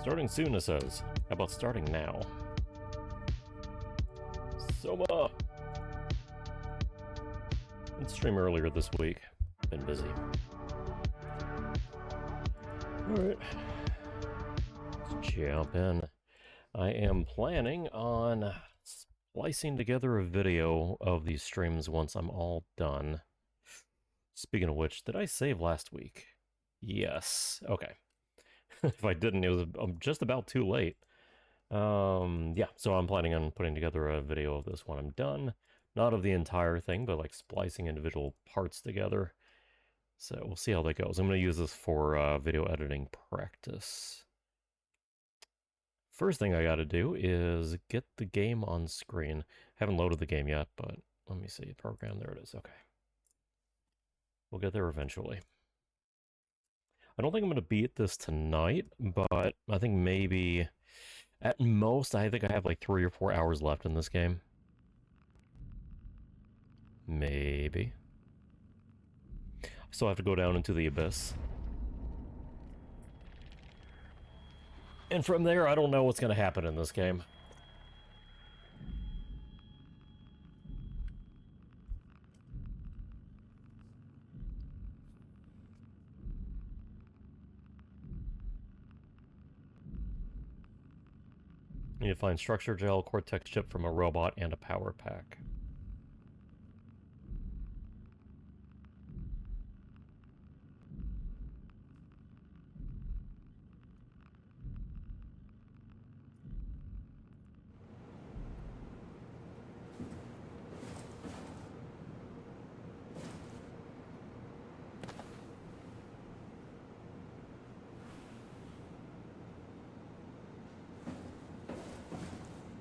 Starting soon, it says. How about starting now? Soma! Didn't stream earlier this week. Been busy. Alright. Let's jump in. I am planning on splicing together a video of these streams once I'm all done. Speaking of which, did I save last week? Yes. Okay. If I didn't, it was just about too late. Yeah, so I'm planning on putting together a video of this when I'm done. Not of the entire thing, but like splicing individual parts together. So we'll see how that goes. I'm going to use this for video editing practice. First thing I got to do is get the game on screen. Haven't loaded the game yet, but let me see. Program, there it is. Okay. We'll get there eventually. I don't think I'm going to beat this tonight, but I think maybe at most, I think I have like 3 or 4 hours left in this game. Maybe. I still have to go down into the abyss. And from there, I don't know what's going to happen in this game. Need to find structure gel, cortex chip from a robot, and a power pack.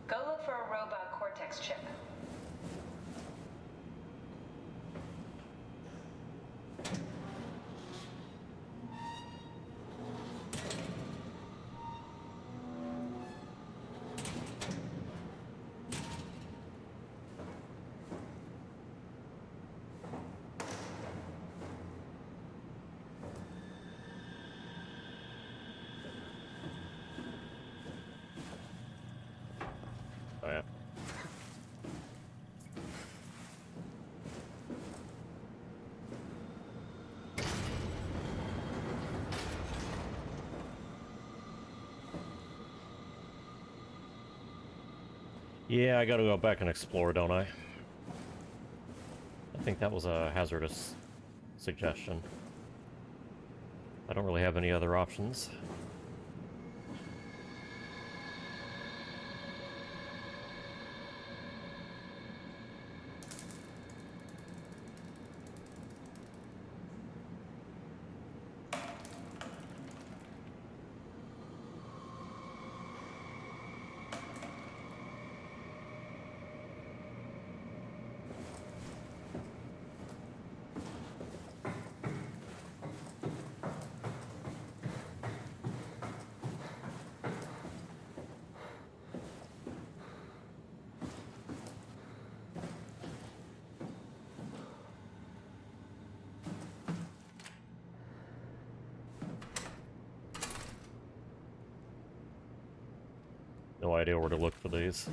Go look for a robot cortex chip. Oh, yeah. Yeah, I gotta go back and explore, don't I? I think that was a hazardous suggestion. I don't really have any other options. No idea where to look for these.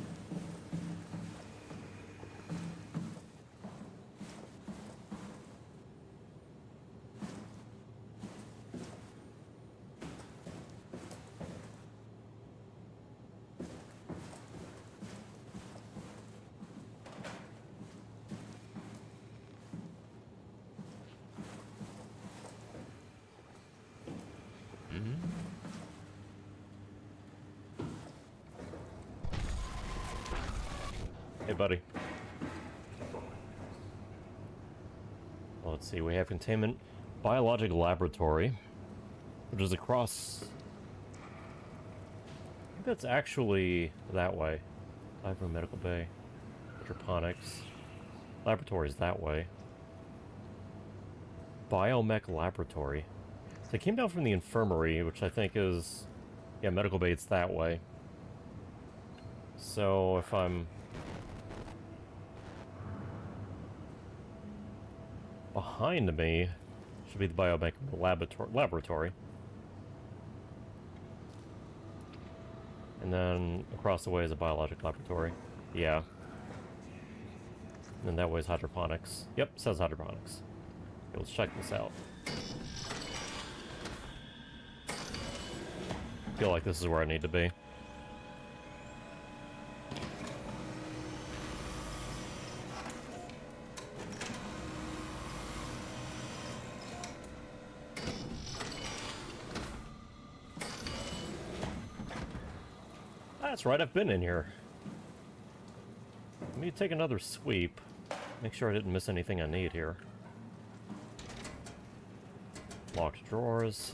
Hey, buddy. Well, let's see, we have Containment Biologic Laboratory, which is across... I think that's actually that way. Library, Medical Bay, Hydroponics. Laboratory is that way. Biomech Laboratory. So I came down from the infirmary, which I think is... Yeah, Medical Bay, it's that way. So if I'm... behind me should be the Biomech Laboratory. And then across the way is a biologic laboratory. Yeah. And that way is hydroponics. Yep, says hydroponics. Okay, let's check this out. Feel like this is where I need to be. That's right, I've been in here. Let me take another sweep. Make sure I didn't miss anything I need here. Locked drawers.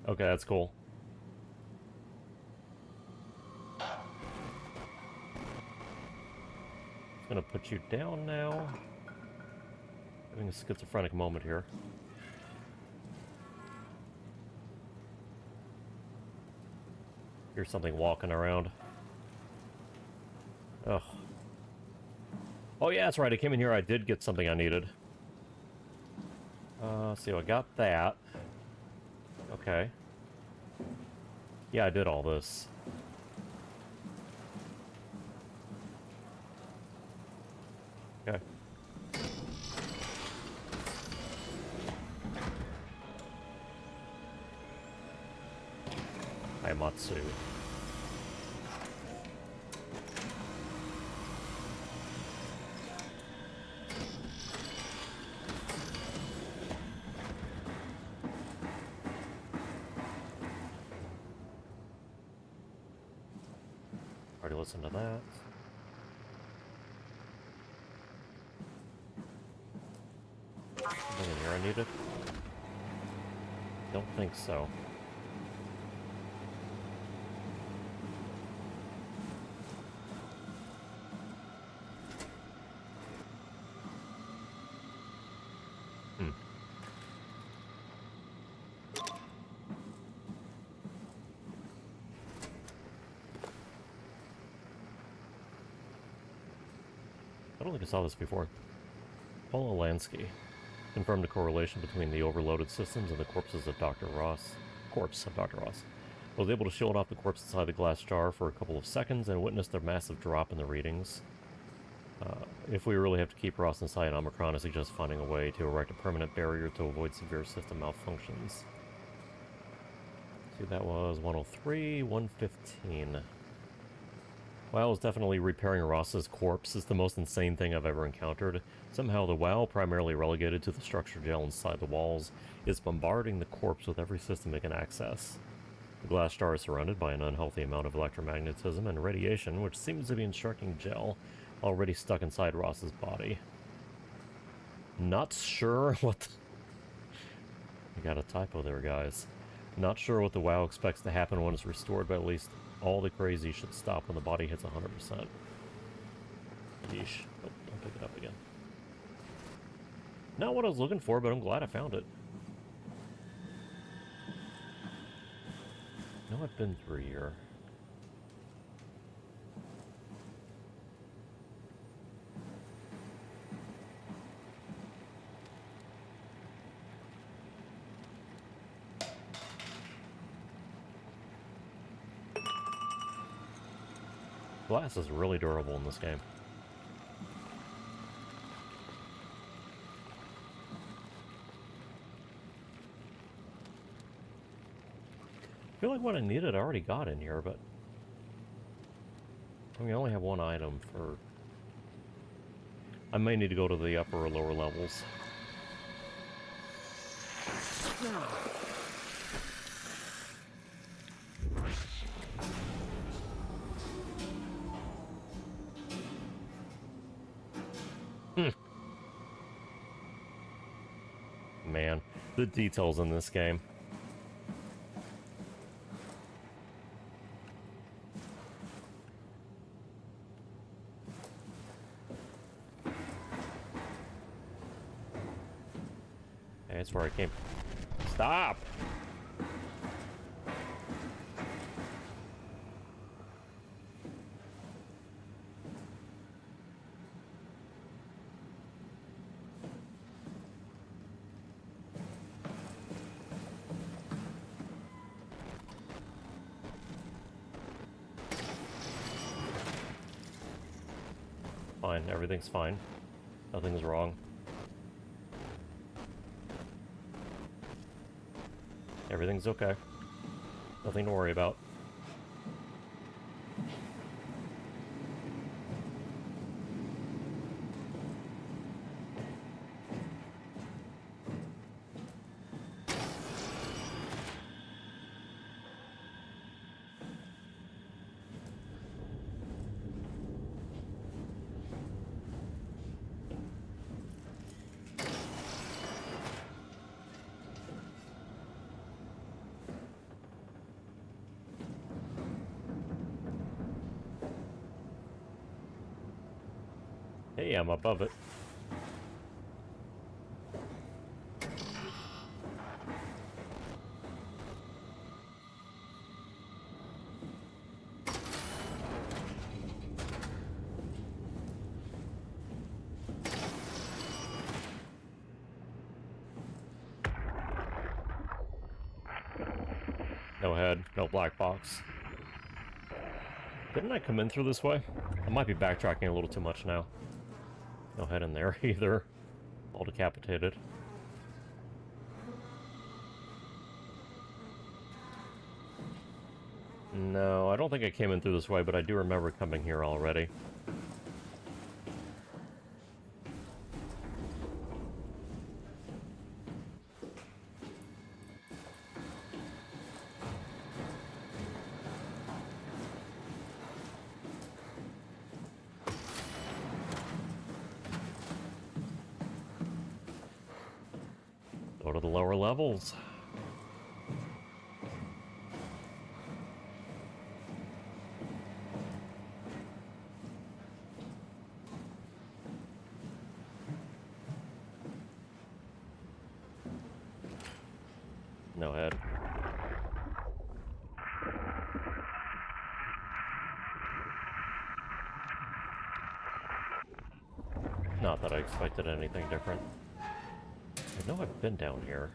Okay, that's cool. Just gonna put you down now. Having a schizophrenic moment here. Here's something walking around. Ugh. Oh yeah, that's right, I came in here, I did get something I needed. So I got that. Okay. Yeah, I did all this. Okay. Haimatsu. Already listened to that. Something in here I needed? Don't think so. I don't think I saw this before. Paula Lansky confirmed a correlation between the overloaded systems and the corpses of Dr. Ross. Corpse of Dr. Ross. Was able to shield off the corpse inside the glass jar for a couple of seconds and witnessed a massive drop in the readings. If we really have to keep Ross inside Omicron, I suggest finding a way to erect a permanent barrier to avoid severe system malfunctions. See, that was 103, 115. WoW is definitely repairing Ross's corpse. It's the most insane thing I've ever encountered. Somehow the WoW, primarily relegated to the structure gel inside the walls, is bombarding the corpse with every system it can access. The glass jar is surrounded by an unhealthy amount of electromagnetism and radiation, which seems to be instructing gel, already stuck inside Ross's body. Not sure what the... I got a typo there, guys. Not sure what the WoW expects to happen when it's restored, but at least all the crazy should stop when the body hits 100%. Yeesh. Oh, don't pick it up again. Not what I was looking for, but I'm glad I found it. I know I've been through here. Glass is really durable in this game. I feel like what I needed I already got in here, but... I mean, I only have one item for... I may need to go to the upper or lower levels. Man, the details in this game. Hey, that's where I came. Stop! fine. Everything's fine. Nothing's wrong. Everything's okay. Nothing to worry about. Hey, I'm above it. No head, no black box. Didn't I come in through this way? I might be backtracking a little too much now. No head in there either. All decapitated. No, I don't think I came in through this way, but I do remember coming here already. Go to the lower levels. No head. Not that I expected anything different. I know I've been down here.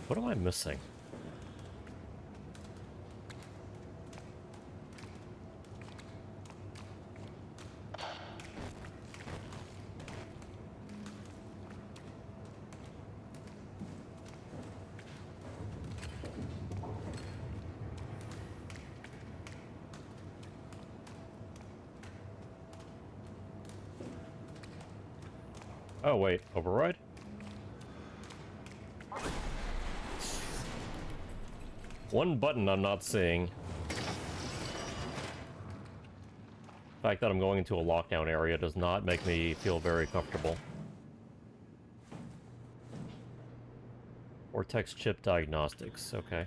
What am I missing? Oh wait, override? One button I'm not seeing. The fact that I'm going into a lockdown area does not make me feel very comfortable. Vortex chip diagnostics, okay.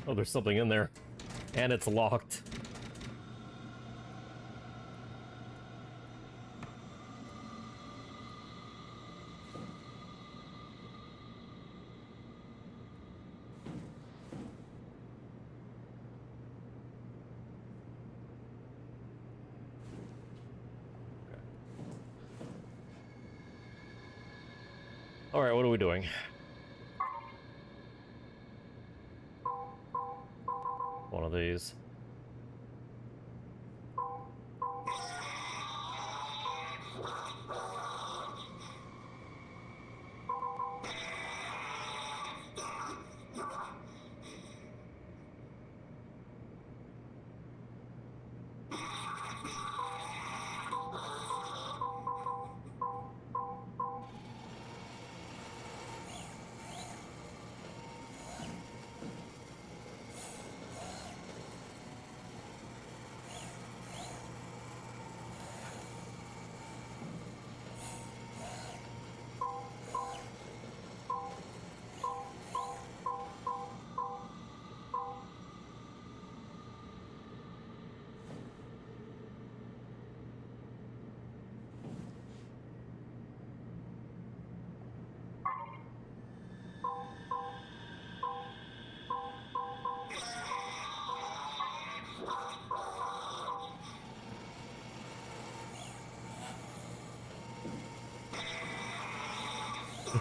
Oh, there's something in there. And it's locked. Alright, what are we doing? One of these.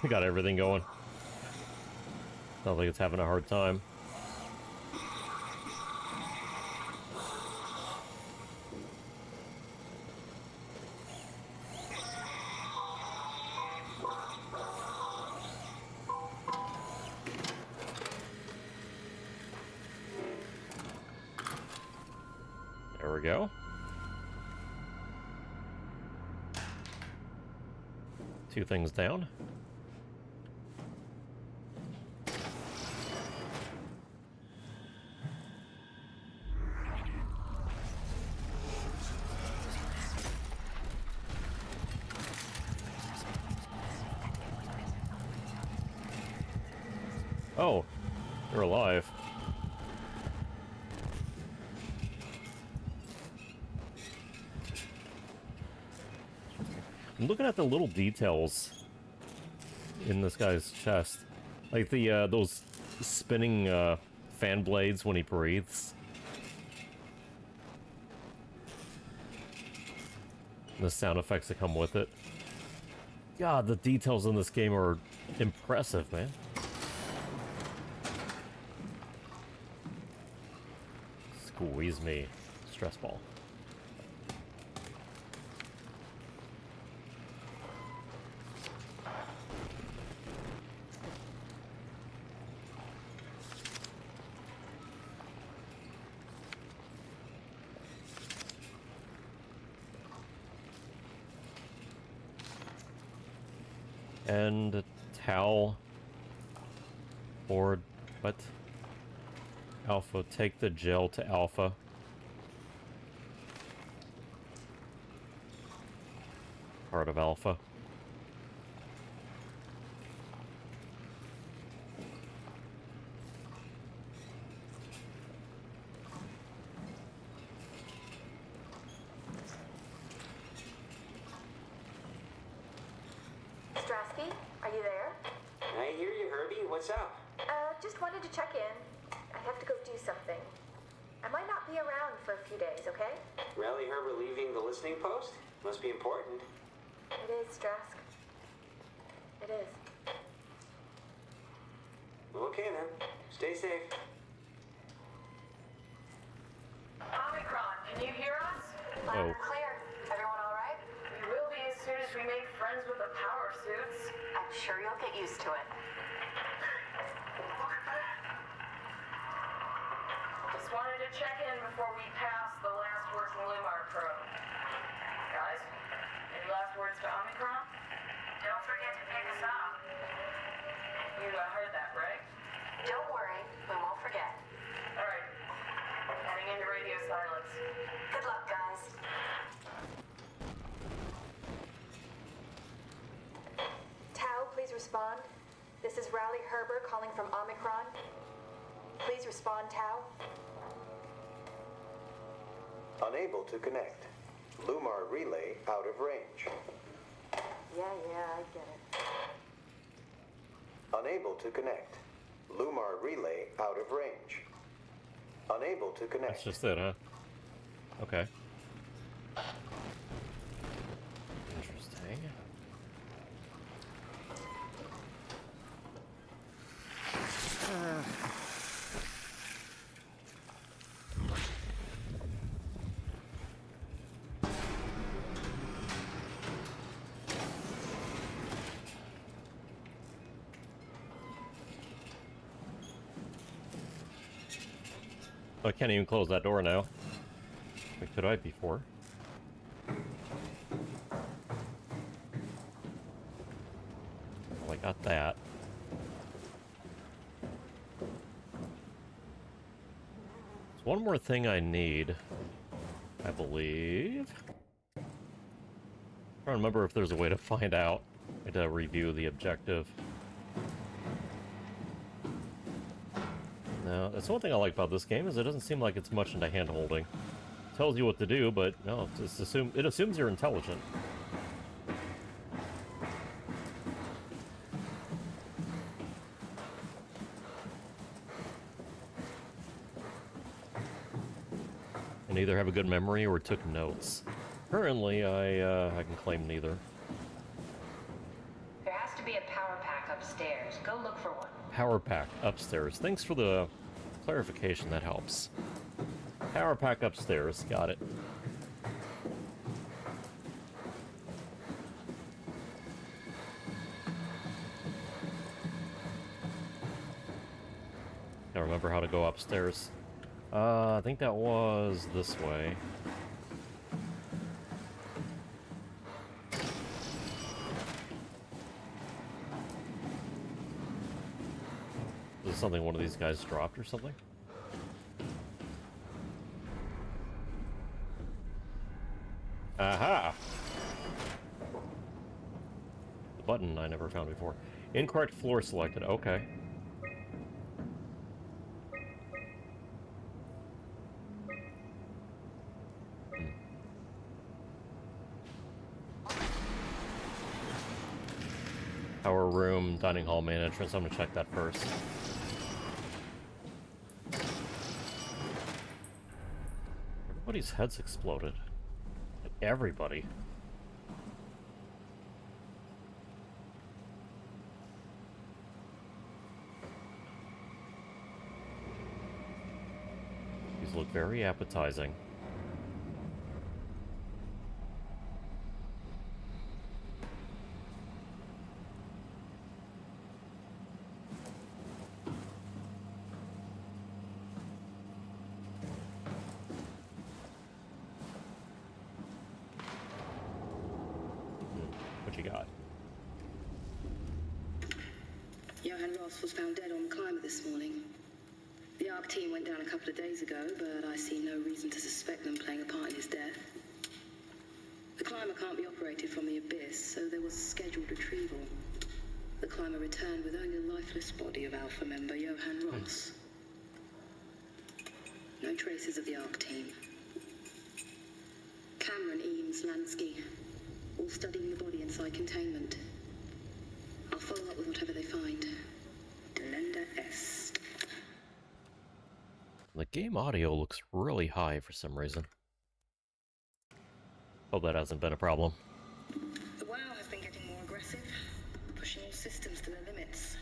Got everything going. Sounds like it's having a hard time. There we go. 2 things down. Oh, you're alive. I'm looking at the little details in this guy's chest. Like the, those spinning, fan blades when he breathes. The sound effects that come with it. God, the details in this game are impressive, man. Squeeze me, stress ball. And a towel. Or what? Alpha, take the gel to Alpha. Part of Alpha. Strasky, are you there? I hear you, Herbie. What's up? Just wanted to check in. I have to go do something. I might not be around for a few days, okay? Rally Herbert leaving the listening post? Must be important. It is, Strask. It is. Okay then. Stay safe. Omicron, can you hear us? Oh. Clear. Everyone all right? We will be as soon as we make friends with the power suits. I'm sure you'll get used to it. Just wanted to check in before we pass the last working Lumar probe. Guys, any last words to Omicron? Don't forget to pick us up. You heard that, right? Don't worry, we won't forget. All right. Heading into radio silence. Good luck, guys. Tau, please respond. This is Rally Herbert calling from Omicron. Please respond, Tau. Unable to connect. Lumar relay out of range. Yeah, I get it. Unable to connect. Lumar relay out of range. Unable to That's connect. just it, huh? Okay. Interesting. I can't even close that door now. Like, could I before? Well, I got that. There's one more thing I need, I believe. I'm trying to remember if there's a way to find out. I had to review the objective. No, that's one thing I like about this game, is it doesn't seem like it's much into hand-holding. Tells you what to do, but no, it assumes you're intelligent. And either have a good memory or took notes. Currently, I can claim neither. There has to be a power power pack upstairs. Go look for one. Power pack upstairs. Thanks for the clarification, that helps. Power pack upstairs, got it. Can't remember how to go upstairs. I think that was this way. Is something one of these guys dropped or something? Aha! The button I never found before. Incorrect floor selected. Okay. Power room, dining hall, main entrance. I'm gonna check that first. Everybody's heads exploded. Like everybody. These look very appetizing. What you got? Johann Ross was found dead on the climber this morning. The ARC team went down a couple of days ago, but I see no reason to suspect them playing a part in his death. The climber can't be operated from the abyss, so there was a scheduled retrieval. The climber returned with only the lifeless body of Alpha member Johann Ross. No traces of the ARC team. Cameron, Eames, Lansky, all studying the body inside containment. I'll follow up with whatever they find. Delenda S. The game audio looks really high for some reason. Hope that hasn't been a problem. The WoW has been getting more aggressive, pushing all systems to their limits.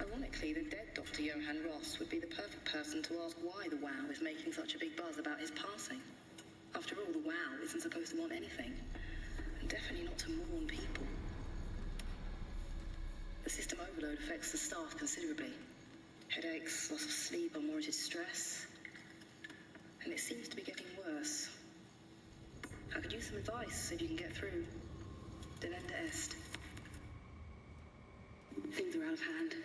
Ironically, the dead Dr. Johann Ross would be the perfect person to ask why the WoW is making such a big buzz about his passing. After all, the WoW isn't supposed to want anything, and definitely not to mourn people. The system overload affects the staff considerably. Headaches, loss of sleep, unwarranted stress. And it seems to be getting worse. I could use some advice if you can get through. Delenda Est. Things are out of hand.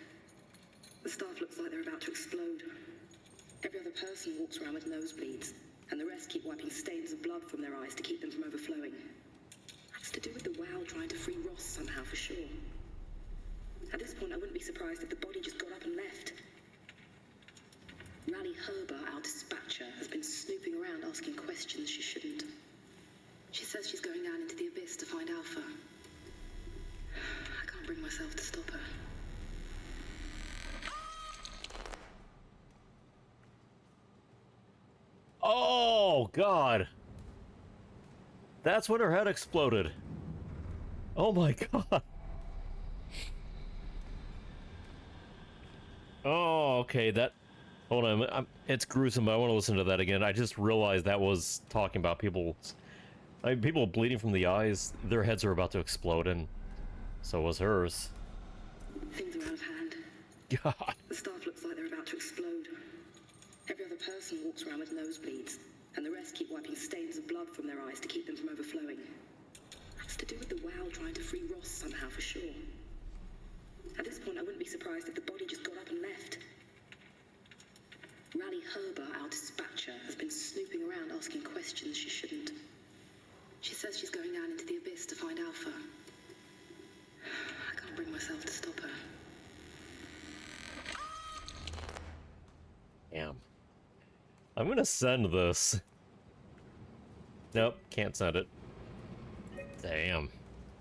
The staff looks like they're about to explode. Every other person walks around with nosebleeds, and the rest keep wiping stains of blood from their eyes to keep them from overflowing. It's to do with the WoW trying to free Ross somehow, for sure. At this point, I wouldn't be surprised if the body just got up and left. Rally Herber, our dispatcher, has been snooping around asking questions she shouldn't. She says she's going down into the abyss to find Alpha. I can't bring myself to stop her. Oh, God. That's when her head exploded. Oh, my God. Oh, okay, that... Hold on, it's gruesome, but I want to listen to that again. I just realized that was talking about people... people bleeding from the eyes, their heads are about to explode, and so was hers. Things are out of hand. God. The staff looks like they're about to explode. Every other person walks around with nosebleeds, and the rest keep wiping stains of blood from their eyes to keep them from overflowing. It's to do with the WoW trying to free Ross somehow, for sure. At this point, I wouldn't be surprised if the body just got up and left. Rally Herber, our dispatcher, has been snooping around asking questions she shouldn't. She says she's going down into the abyss to find Alpha. I can't bring myself to stop her. Damn. I'm gonna send this. Nope, can't send it. Damn.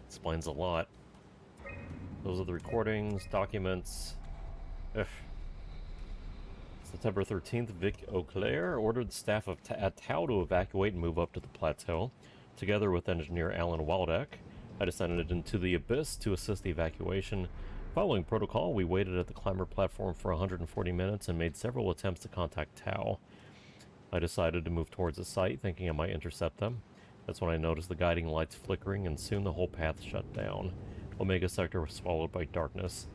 Explains a lot. Those are the recordings, documents. Ugh. September 13th, Vic Auclair ordered the staff of at Tau to evacuate and move up to the plateau, together with engineer Alan Waldeck. I descended into the abyss to assist the evacuation. Following protocol, we waited at the climber platform for 140 minutes and made several attempts to contact Tau. I decided to move towards the site, thinking I might intercept them. That's when I noticed the guiding lights flickering, and soon the whole path shut down. Omega Sector was swallowed by darkness.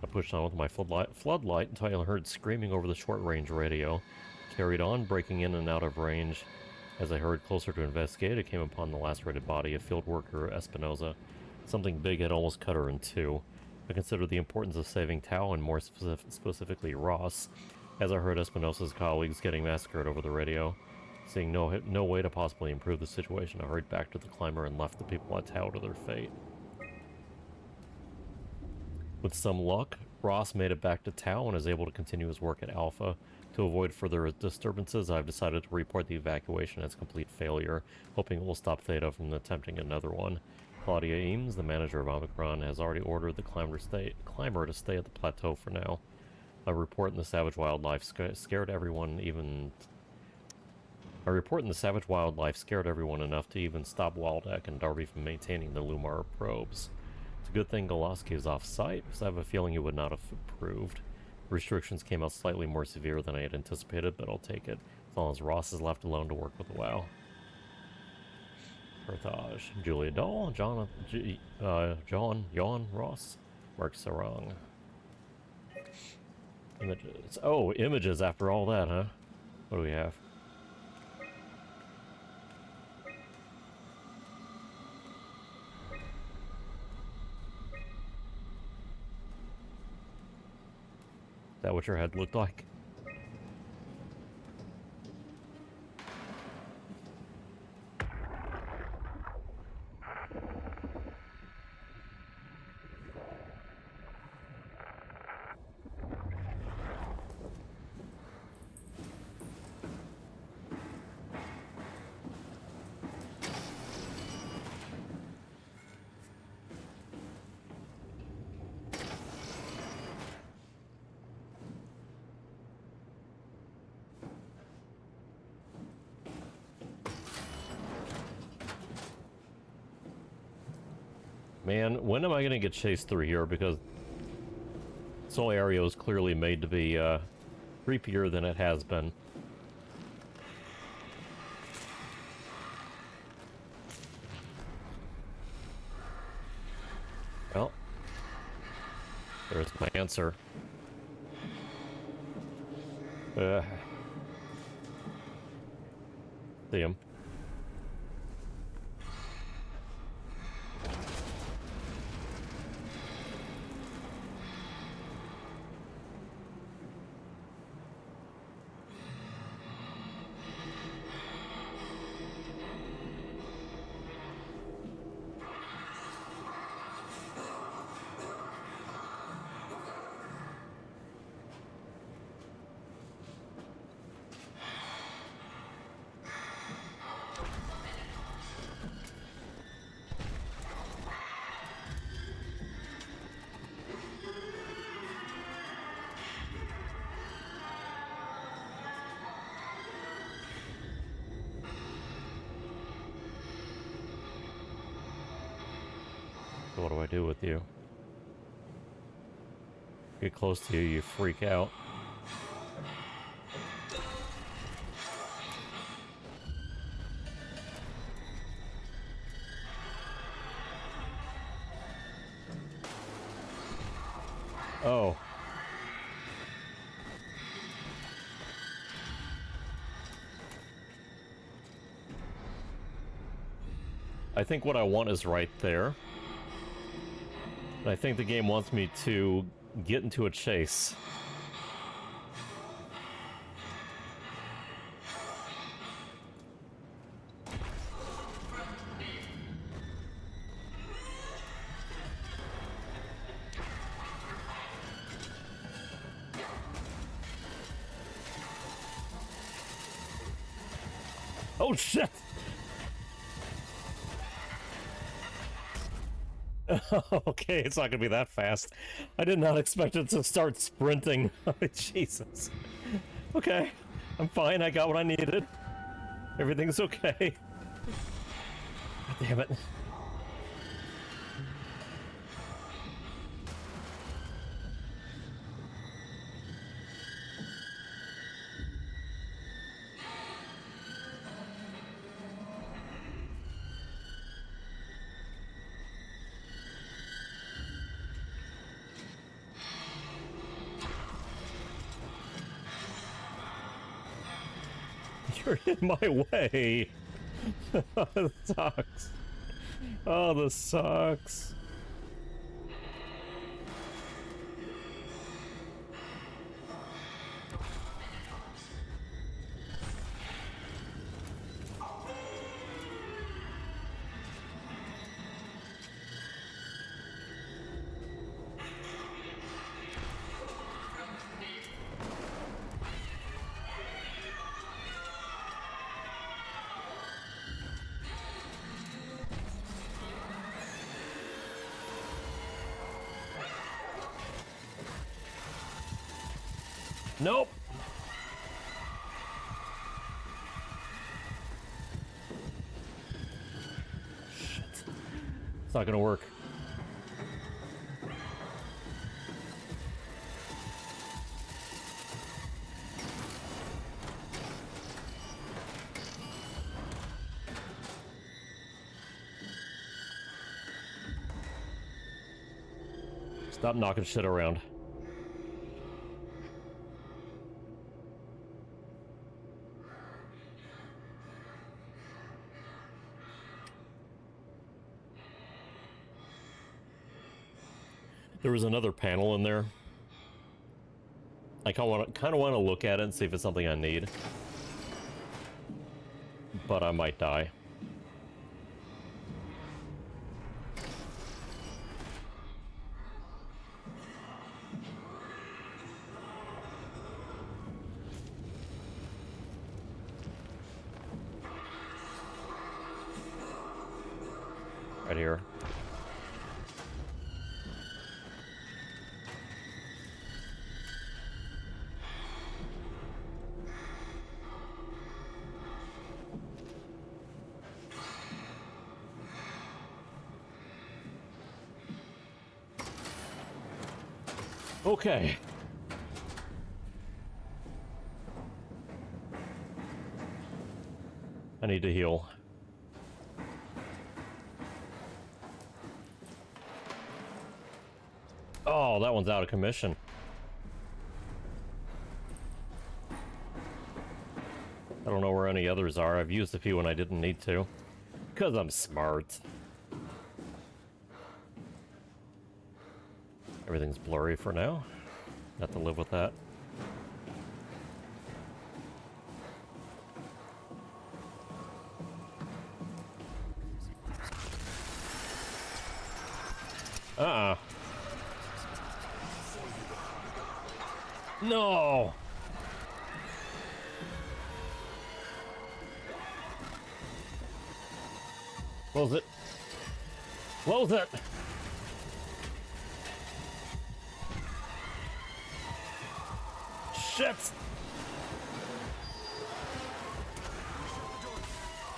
I pushed on with my floodlight until I heard screaming over the short-range radio. Carried on, breaking in and out of range. As I hurried closer to investigate, I came upon the lacerated body of field worker Espinosa. Something big had almost cut her in two. I considered the importance of saving Tau and more specifically Ross, as I heard Espinosa's colleagues getting massacred over the radio. Seeing no way to possibly improve the situation, I hurried back to the climber and left the people at Tau to their fate. With some luck, Ross made it back to Tau and is able to continue his work at Alpha. To avoid further disturbances, I've decided to report the evacuation as complete failure, hoping it will stop Theta from attempting another one. Claudia Eames, the manager of Omicron, has already ordered the climber to stay at the plateau for now. A report in the savage wildlife scared everyone enough to even stop Waldeck and Darby from maintaining the Lumar probes. It's a good thing Goloski is off-site, because I have a feeling he would not have approved. Restrictions came out slightly more severe than I had anticipated, but I'll take it, as long as Ross is left alone to work with the WoW. Carthage. Julia Dahl, John, Ross, Mark Sarong. Images. Oh, images after all that, huh? What do we have? Is that what your head looked like? Man, when am I gonna get chased through here? Because this whole area is clearly made to be creepier than it has been. Well, there's my answer. See him. What do I do with you? Get close to you, you freak out. Oh. I think what I want is right there. I think the game wants me to get into a chase. Oh shit! Okay, it's not gonna be that fast. I did not expect it to start sprinting. Jesus. Okay, I'm fine. I got what I needed. Everything's okay. God damn it. You're in my way. This sucks. Oh, this sucks. Nope. Shit. It's not gonna work. Stop knocking shit around. There was another panel in there. I kind of want to look at it and see if it's something I need. But I might die. Right here. Okay. I need to heal. Oh, that one's out of commission. I don't know where any others are. I've used a few when I didn't need to. Because I'm smart. Everything's blurry for now. Have to live with that. No! Close it. Close it! Shit!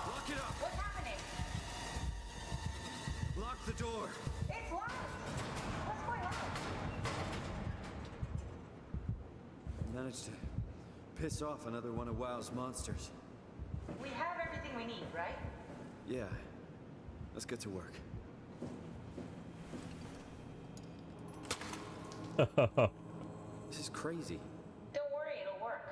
Lock it up! What's happening? Lock the door! It's locked! What's going on? Managed to piss off another one of WoW's monsters. We have everything we need, right? Yeah. Let's get to work. This is crazy. Don't worry, it'll work.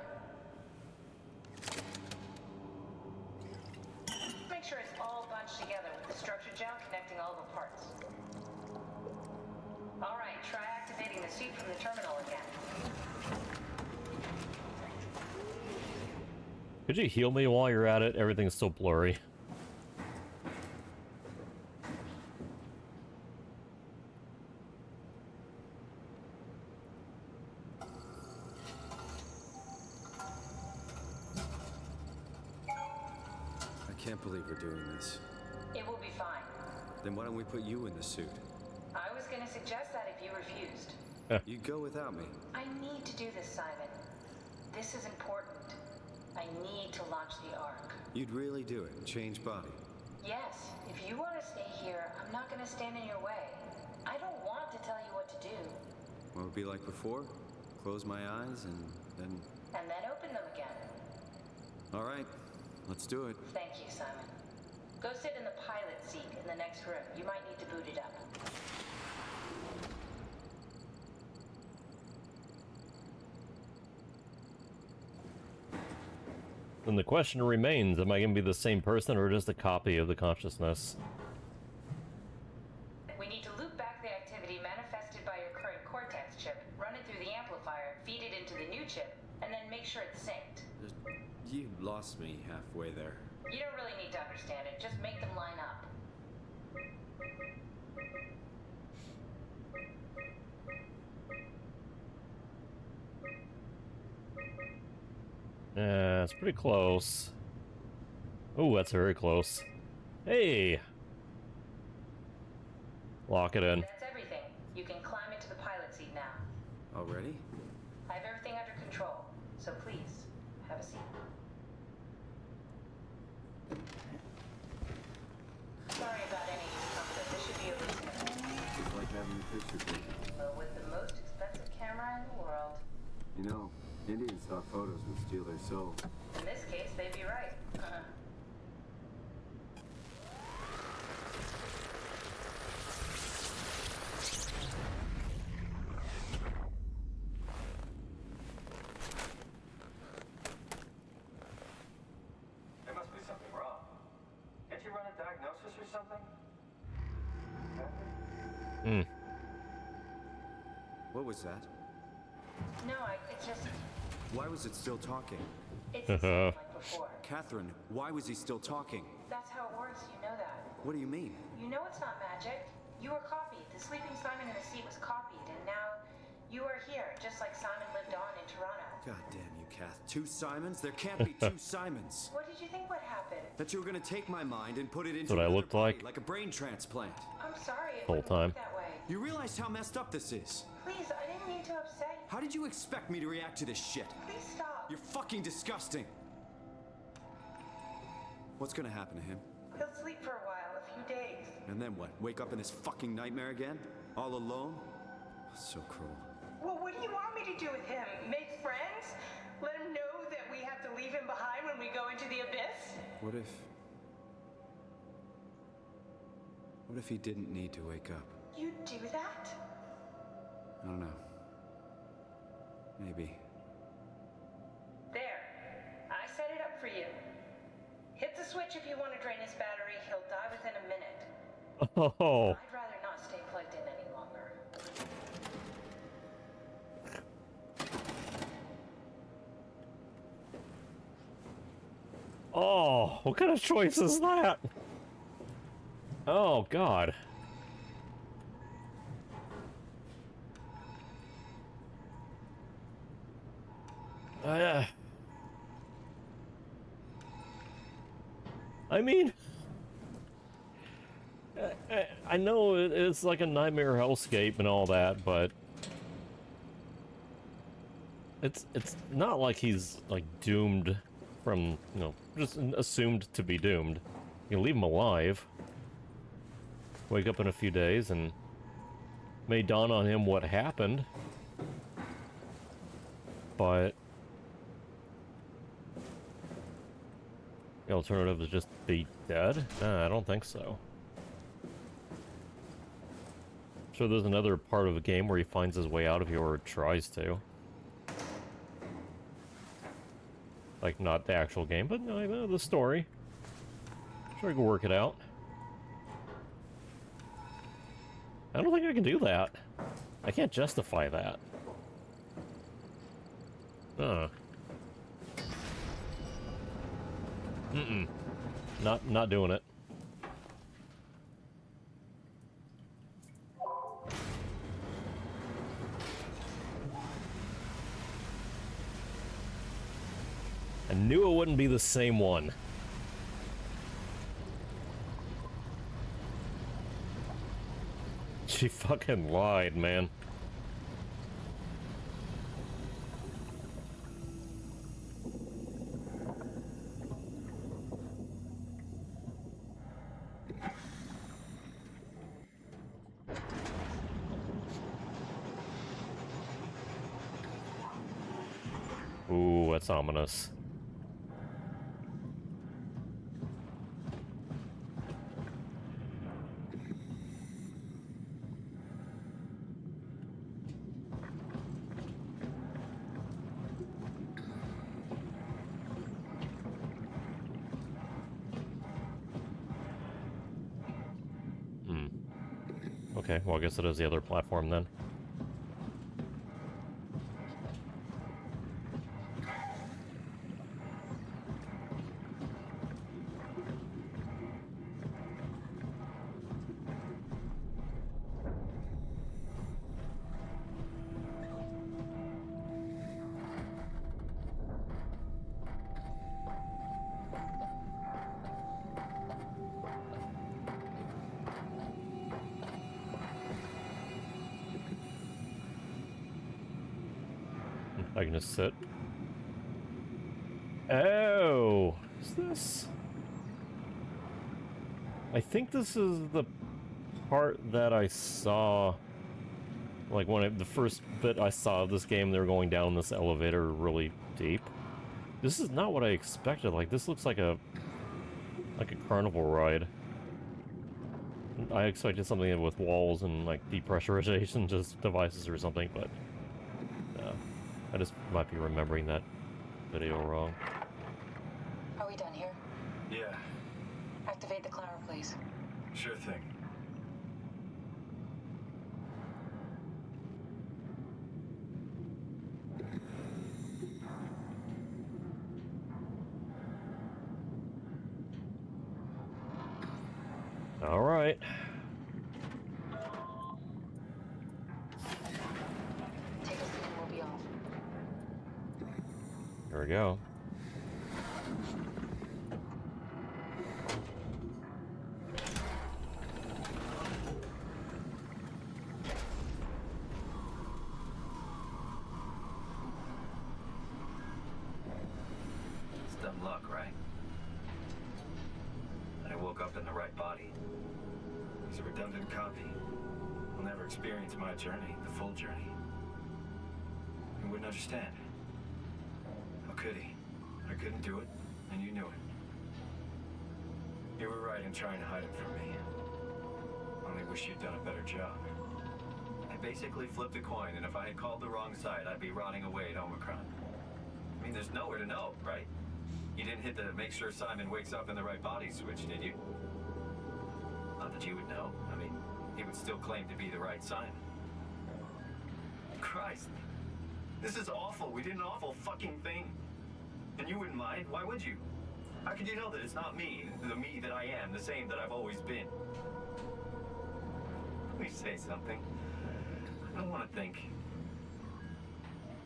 Make sure it's all bunched together with the structure gel connecting all the parts. All right, try activating the suit from the terminal again. Could you heal me while you're at it? Everything's so blurry. I can't believe we're doing this. It will be fine. Then why don't we put you in the suit? I was gonna suggest that if you refused. You go without me. I need to do this, Simon. This is important. I need to launch the Ark. You'd really do it and change body. Yes, if you want to stay here, I'm not going to stand in your way. I don't want to tell you what to do. What would it be like before? Close my eyes and then... And then open them again. All right, let's do it. Thank you, Simon. Go sit in the pilot seat in the next room. You might need to boot it up. Then the question remains, am I going to be the same person or just a copy of the consciousness? We need to loop back the activity manifested by your current Cortex chip, run it through the amplifier, feed it into the new chip, and then make sure it's synced. You lost me halfway there. You don't really need to understand it, just make them line up. It's pretty close. Oh, that's very close. Hey! Lock it in. That's everything. You can climb into the pilot seat now. Already? I have everything under control, so please, have a seat. Sorry about any discomfort. This should be a routine. It's like having a picture taken. But with the most expensive camera in the world. You know, Indian stock photos would steal their soul. In this case, they'd be right. There must be something wrong. Can't you run a diagnosis or something? Hmm. What was that? No, it's just, Why was it still talking? it's the same like before. Catherine, why was he still talking? That's how it works, you know that. What do you mean? You know it's not magic. You were copied. The sleeping Simon in the seat was copied, and now you are here, just like Simon lived on in Toronto. God damn you, Kath. Two Simons? There can't be two Simons. What did you think would happen? That you were gonna take my mind and put it into That's what I another looked body, like. a brain transplant. I'm sorry, it Whole wouldn't time. work that way. You realize how messed up this is? Please, I didn't mean to upset you. How did you expect me to react to this shit? Please stop. You're fucking disgusting. What's gonna happen to him? He'll sleep for a while, a few days. And then what? Wake up in this fucking nightmare again? All alone? So cruel. Well, what do you want me to do with him? Make friends? Let him know that we have to leave him behind when we go into the abyss? What if he didn't need to wake up? You do that? I don't know. Maybe. There. I set it up for you. Hit the switch if you want to drain his battery. He'll die within a minute. Oh. I'd rather not stay plugged in any longer. Oh, what kind of choice is that? Oh, God. I mean, I know it's like a nightmare hellscape and all that, but it's not like he's like doomed from, you know, just assumed to be doomed. You can leave him alive. Wake up in a few days and may dawn on him what happened. But the alternative is just be dead? Nah, I don't think so. Sure, there's another part of the game where he finds his way out of here, or tries to. Like, not the actual game, but no, the story. Sure, I can work it out. I don't think I can do that. I can't justify that. Not doing it. I knew it wouldn't be the same one. She fucking lied, man. Ooh, that's ominous. Okay, well, I guess it is the other platform then. I can just sit. Oh, is this? I think this is the part that I saw, like when the first bit I saw of this game, they were going down this elevator really deep. This is not what I expected. Like, this looks like a carnival ride. I expected something with walls and like depressurization just devices or something, but I just might be remembering that video wrong. Are we done here? Yeah, Activate the climber, please. sure thing. All right. Take a seat and we'll be off. Here we go. It's dumb luck, right? And I woke up in the right body. He's a redundant copy. He'll never experience my journey, the full journey. He wouldn't understand. How could he? I couldn't do it, and you knew it. You were right in trying to hide him from me. Only wish you'd done a better job. I basically flipped a coin, and if I had called the wrong side, I'd be rotting away at Omicron. I mean, there's nowhere to know, right? You didn't hit the make sure Simon wakes up in the right body switch, did you? Not that you would know. I mean, he would still claim to be the right Simon. Christ. This is awful. We did an awful fucking thing. And you wouldn't mind? Why would you? How could you know that it's not me, the me that I am, the same that I've always been? Please say something. I don't want to think.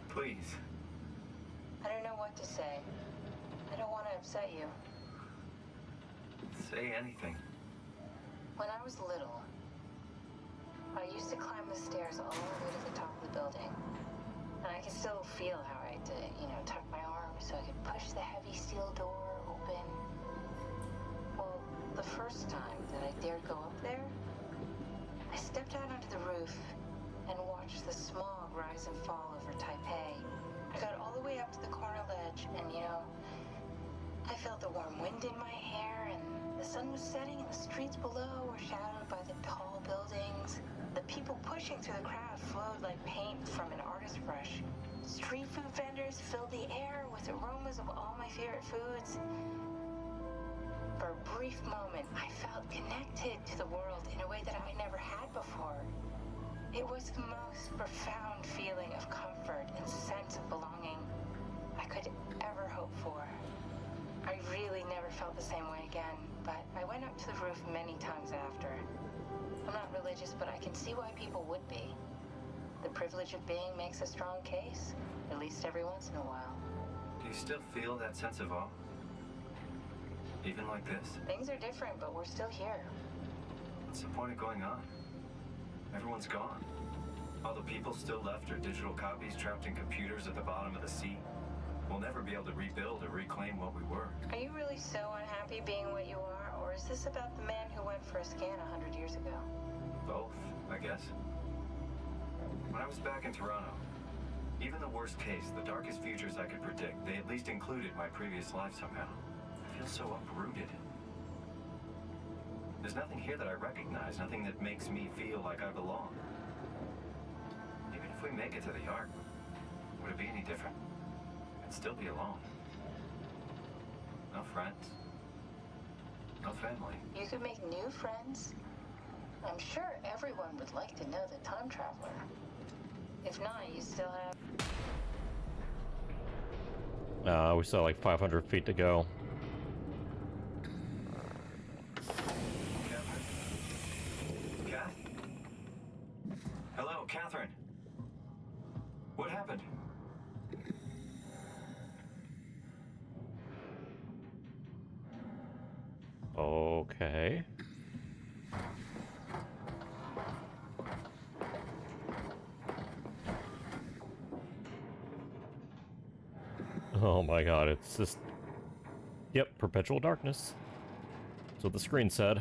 Please. I don't know what to say. I don't want to upset you. Say anything. When I was little, I used to climb the stairs all the way to the top of the building. And I can still feel how I had to, tuck my arm so I could push the heavy steel door open. Well, the first time that I dared go up there, I stepped out onto the roof and watched the smog rise and fall over Taipei. I got all the way up to the corner ledge and, I felt the warm wind in my hair and the sun was setting and the streets below were shadowed by the tall buildings. The people pushing through the crowd flowed like paint from an artist's brush. Street food vendors filled the air with aromas of all my favorite foods. For a brief moment, I felt connected to the world in a way that I never had before. It was the most profound feeling of comfort and sense of belonging I could ever hope for. I really never felt the same way again, but I went up to the roof many times after. I'm not religious, but I can see why people would be. The privilege of being makes a strong case, at least every once in a while. Do you still feel that sense of awe? Even like this? Things are different, but we're still here. What's the point of going on? Everyone's gone. All the people still left are digital copies trapped in computers at the bottom of the sea. We'll never be able to rebuild or reclaim what we were. Are you really so unhappy being what you are, or is this about the man who went for a scan 100 years ago? Both, I guess. When I was back in Toronto, even the worst case, the darkest futures I could predict, they at least included my previous life somehow. I feel so uprooted. There's nothing here that I recognize, nothing that makes me feel like I belong. Even if we make it to the Ark, would it be any different? I'd still be alone. No friends. No family. You could make new friends, I'm sure everyone would like to know the time traveler. If not, you still have... We still have like 500 feet to go. Kath? Hello, Catherine. What happened? Okay. Oh my god, it's just... Yep, perpetual darkness. That's what the screen said.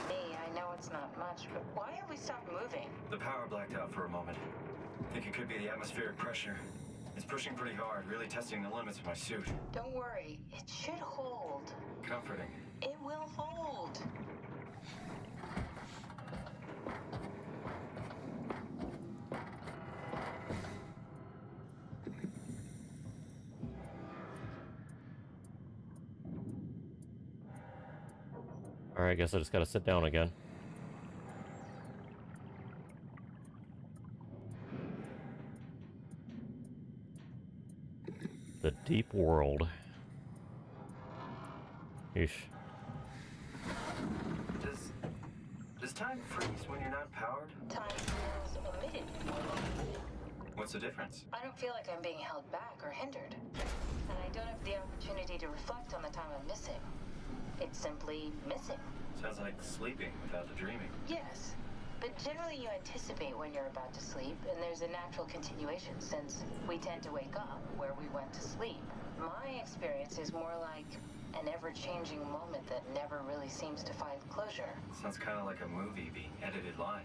Me, I know it's not much, but why have we stopped moving? The power blacked out for a moment. Think it could be the atmospheric pressure. It's pushing pretty hard, really testing the limits of my suit. Don't worry, it should hold. Comforting. It will hold. Alright, I guess I just gotta sit down again. The deep world. Eesh. Does time freeze when you're not powered? Time feels omitted. What's the difference? I don't feel like I'm being held back or hindered. And I don't have the opportunity to reflect on the time I'm missing. It's simply missing. Sounds like sleeping without the dreaming. Yes, but generally you anticipate when you're about to sleep, and there's a natural continuation since we tend to wake up where we went to sleep. My experience is more like an ever-changing moment that never really seems to find closure. Sounds kind of like a movie being edited live.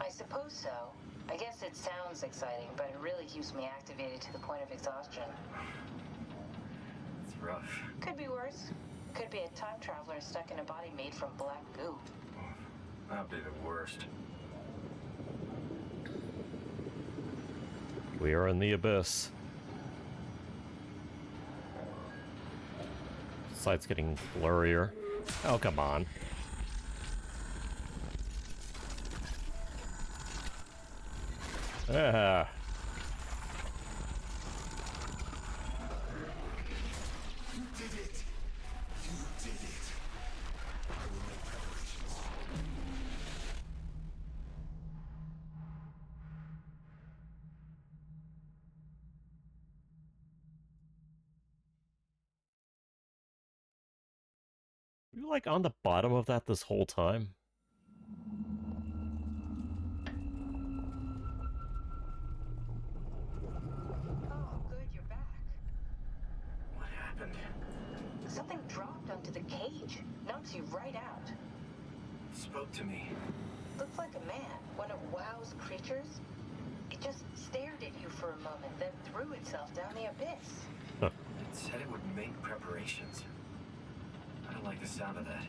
I suppose so. I guess it sounds exciting, but it really keeps me activated to the point of exhaustion. It's rough. Could be worse. Could be a time traveler stuck in a body made from black goo. That'd be the worst. We are in the abyss. Sight's getting blurrier. Oh, come on. Ah. You did it! You did it! I will make preparations. You like on the bottom of that this whole time? Oh, good, you're back. What happened? Something dropped onto the cage. Knocks you right out. Spoke to me. Looked like a man, one of WoW's creatures. It just stared at you for a moment, then threw itself down the abyss. It said it would make preparations. I don't like the sound of that.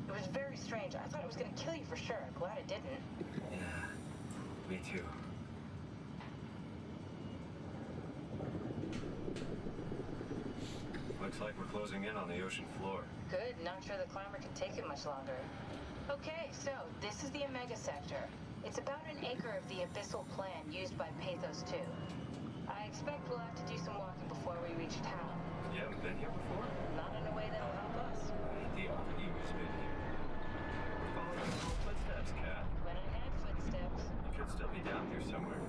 It was very strange. I thought it was going to kill you for sure. Glad it didn't. Yeah, me too. Looks like we're closing in on the ocean floor. Good, not sure the climber can take it much longer. Okay, so this is the Omega Sector. It's about an acre of the abyssal plan used by Pathos 2. I expect we'll have to do some walking before we reach town. You haven't been here before? Not in a way that'll help us. The Optimus been here. We're following your own footsteps, Cat. When I had footsteps. You could still be down here somewhere,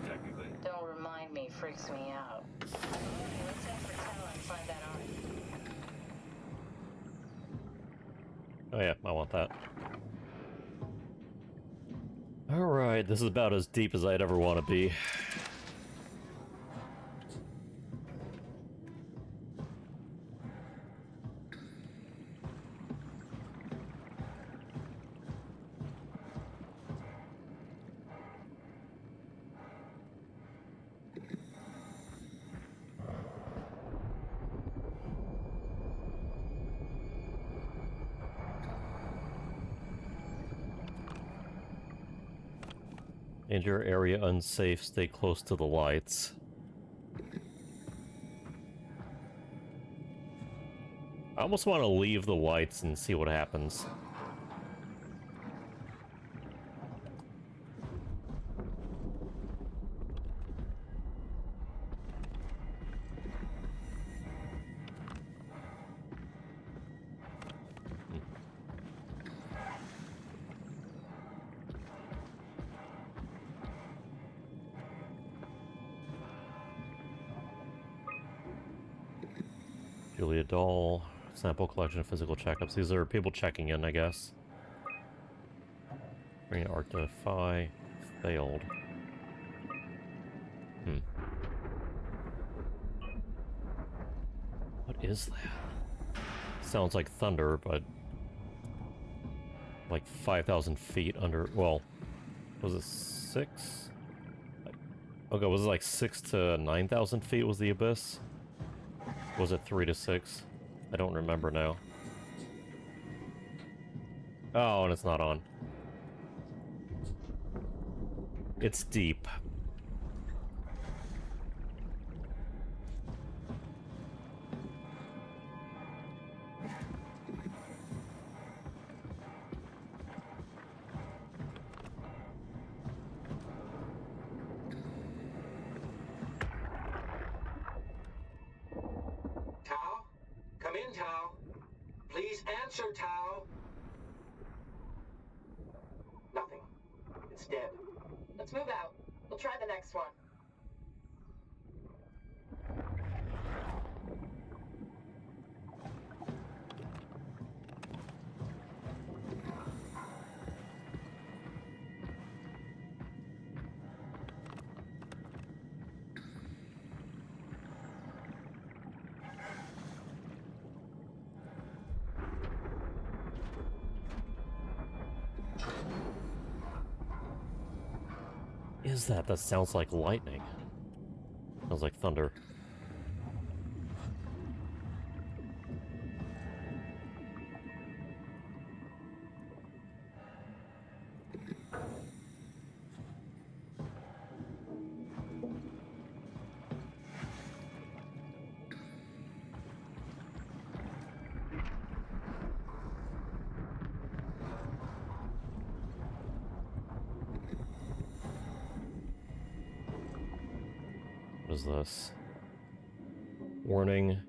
technically. Don't remind me, freaks me out. Alright, let's head for town and find that arm. Oh yeah, I want that. Alright, this is about as deep as I'd ever want to be. Enter area unsafe, stay close to the lights. almost want to leave the lights and see what happens. Julia Doll, sample collection of physical checkups. These are people checking in, I guess. Bring art to Phi. Failed. What is that? Sounds like thunder, but like 5,000 feet under. Well, was it 6? Okay, was it like 6 to 9,000 feet was the abyss? Was it 3 to 6? I don't remember now. Oh, and it's not on. It's deep. Tao? Come in, Tao. Please answer, Tao. Nothing. It's dead. Let's move out. We'll try the next one. Is that? That sounds like lightning. Sounds like thunder. What is this? Warning.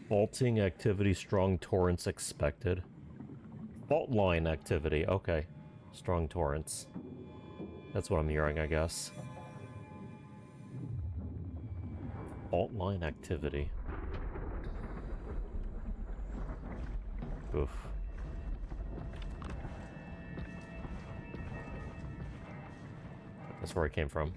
Faulting activity, strong torrents expected. Fault line activity, okay. Strong torrents. That's what I'm hearing, I guess. Fault line activity. Oof. That's where I came from.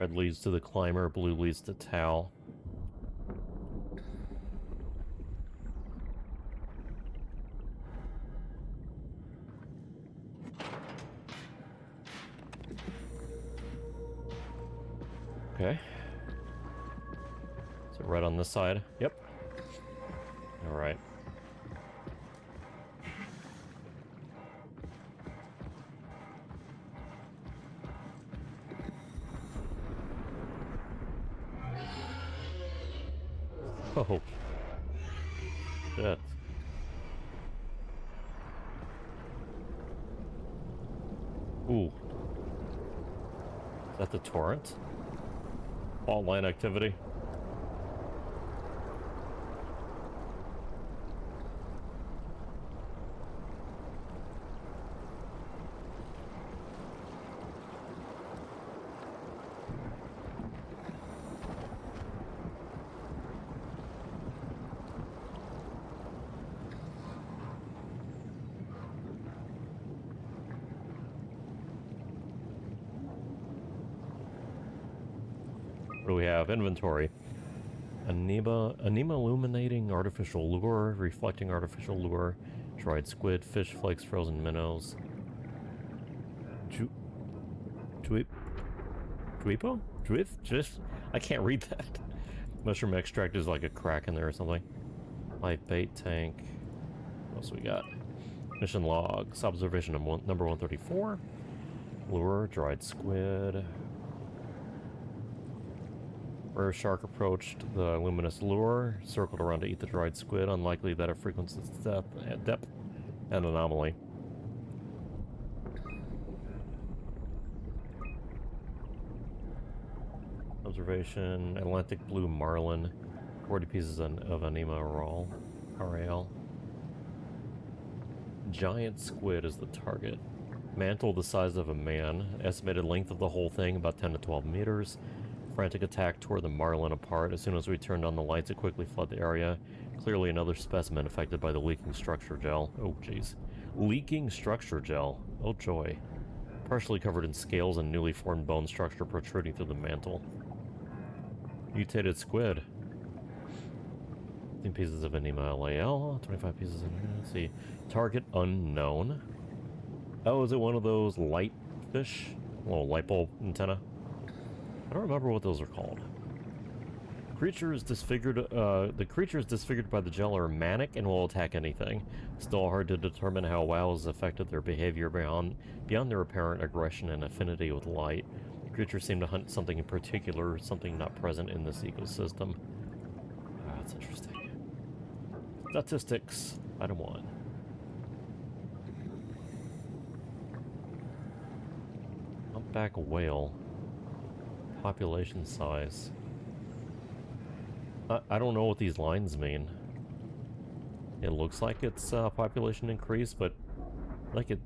Red leads to the climber, blue leads to Tao. Okay. Is it red on this side? Yep. Alright. Oh. Shit. Ooh. Is that the torrent? Fault line activity. What do we have? Inventory. Anema illuminating artificial lure, reflecting artificial lure, dried squid, fish flakes, frozen minnows. Juipo? I can't read that. Mushroom extract is like a crack in there or something. Light bait tank. What else we got? Mission logs. Observation number 134. Lure, dried squid. Rare shark approached the luminous lure, circled around to eat the dried squid. Unlikely that it frequents its depth and anomaly. Observation, Atlantic blue marlin, 40 pieces of anima RAL. Giant squid is the target. Mantle the size of a man. Estimated length of the whole thing, about 10 to 12 meters. Frantic attack tore the marlin apart. As soon as we turned on the lights, it quickly flooded the area. Clearly another specimen affected by the leaking structure gel. Oh, jeez. Leaking structure gel. Oh, joy. Partially covered in scales and newly formed bone structure protruding through the mantle. Mutated squid. 15 pieces of anima LAL. 25 pieces of... Let's see. Target unknown. Oh, is it one of those light fish? Little light bulb antenna? I don't remember what those are called. Creatures disfigured, the creatures disfigured by the gel are manic and will attack anything. Still hard to determine how WoW has affected their behavior beyond their apparent aggression and affinity with light. Creatures seem to hunt something in particular, something not present in this ecosystem. That's interesting. Statistics, item 1. Humpback whale. Population size. I don't know what these lines mean. It looks like it's population increase, but like it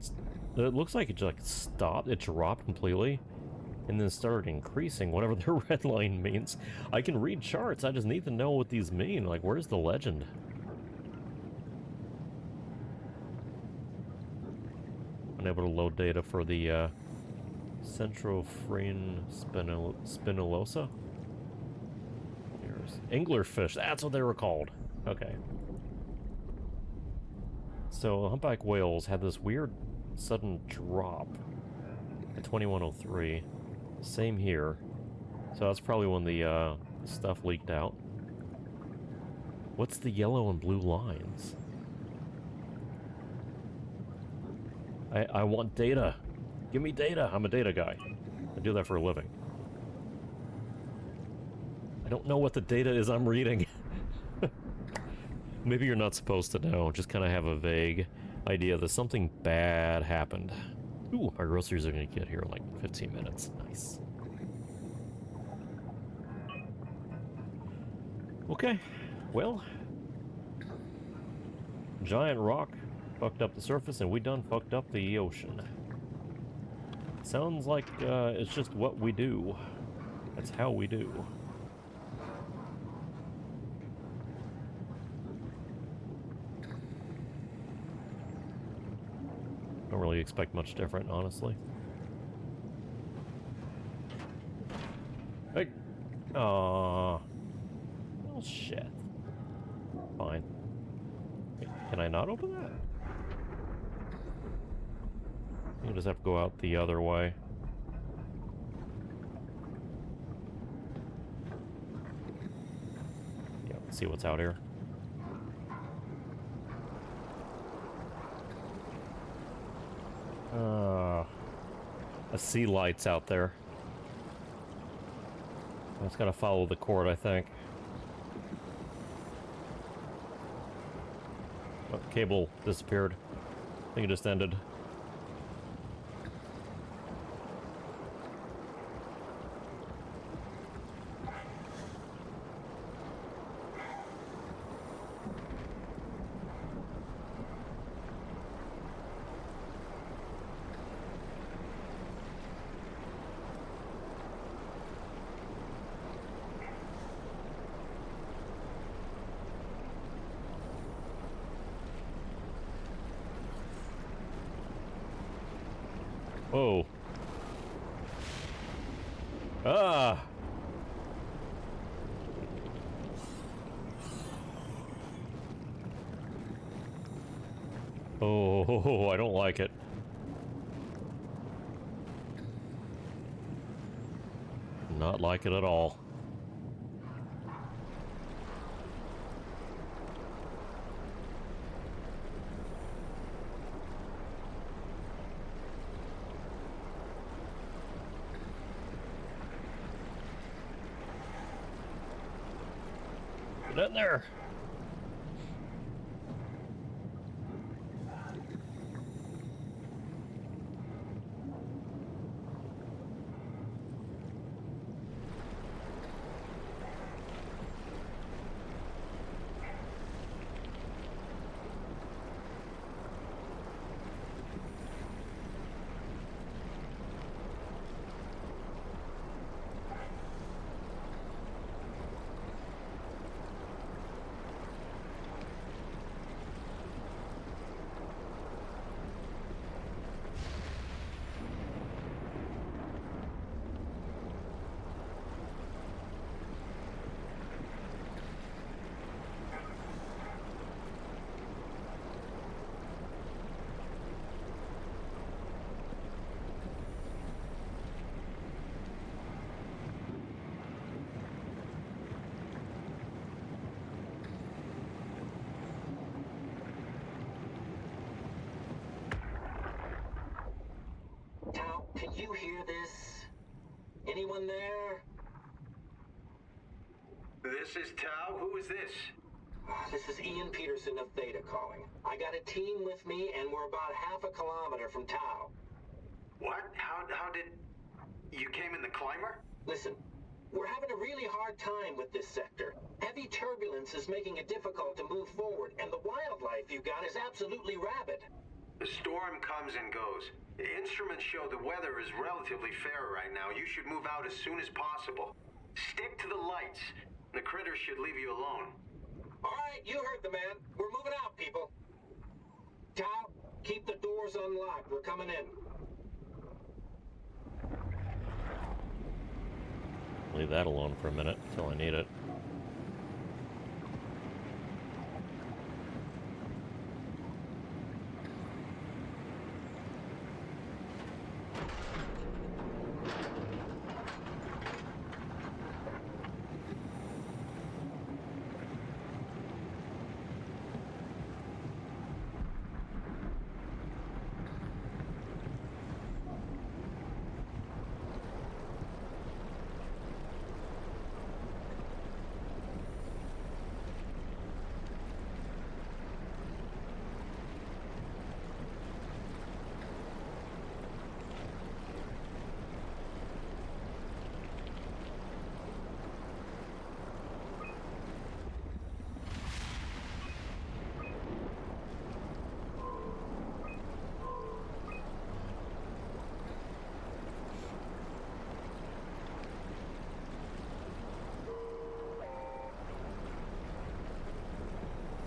looks like it just like stopped. It dropped completely, and then started increasing. Whatever the red line means. I can read charts. I just need to know what these mean. Like, where's the legend? Unable to load data for the Centrophrene spinulosa? Here's anglerfish, that's what they were called. Okay. So humpback whales had this weird sudden drop at 2103. Same here. So that's probably when the stuff leaked out. What's the yellow and blue lines? I want data. Give me data. I'm a data guy. I do that for a living. I don't know what the data is I'm reading. Maybe you're not supposed to know. Just kind of have a vague idea that something bad happened. Ooh, my groceries are going to get here in like 15 minutes. Nice. Okay. Well. Giant rock fucked up the surface and we done fucked up the ocean. Sounds like it's just what we do. That's how we do. Don't really expect much different, honestly. Hey! Aww. Oh, shit. Fine. Wait, can I not open that? You just have to go out the other way. Yeah, let's see what's out here. I see lights out there. I just gotta follow the cord, I think. Oh, cable disappeared. I think it just ended. Whoa. Ah! Oh, I don't like it. Not like it at all. Get in there! Tao, can you hear this? Anyone there? This is Tau. Who is this? This is Ian Peterson of Theta calling. I got a team with me, and we're about half a kilometer from Tau. What? How did... You came in the climber? Listen, we're having a really hard time with this sector. Heavy turbulence is making it difficult to move forward, and the wildlife you got is absolutely rabid. The storm comes and goes. The instruments show the weather is relatively fair right now. You should move out as soon as possible. Stick to the lights. The critters should leave you alone. All right, you heard the man. We're moving out, people. Tao, keep the doors unlocked. We're coming in. Leave that alone for a minute until I need it.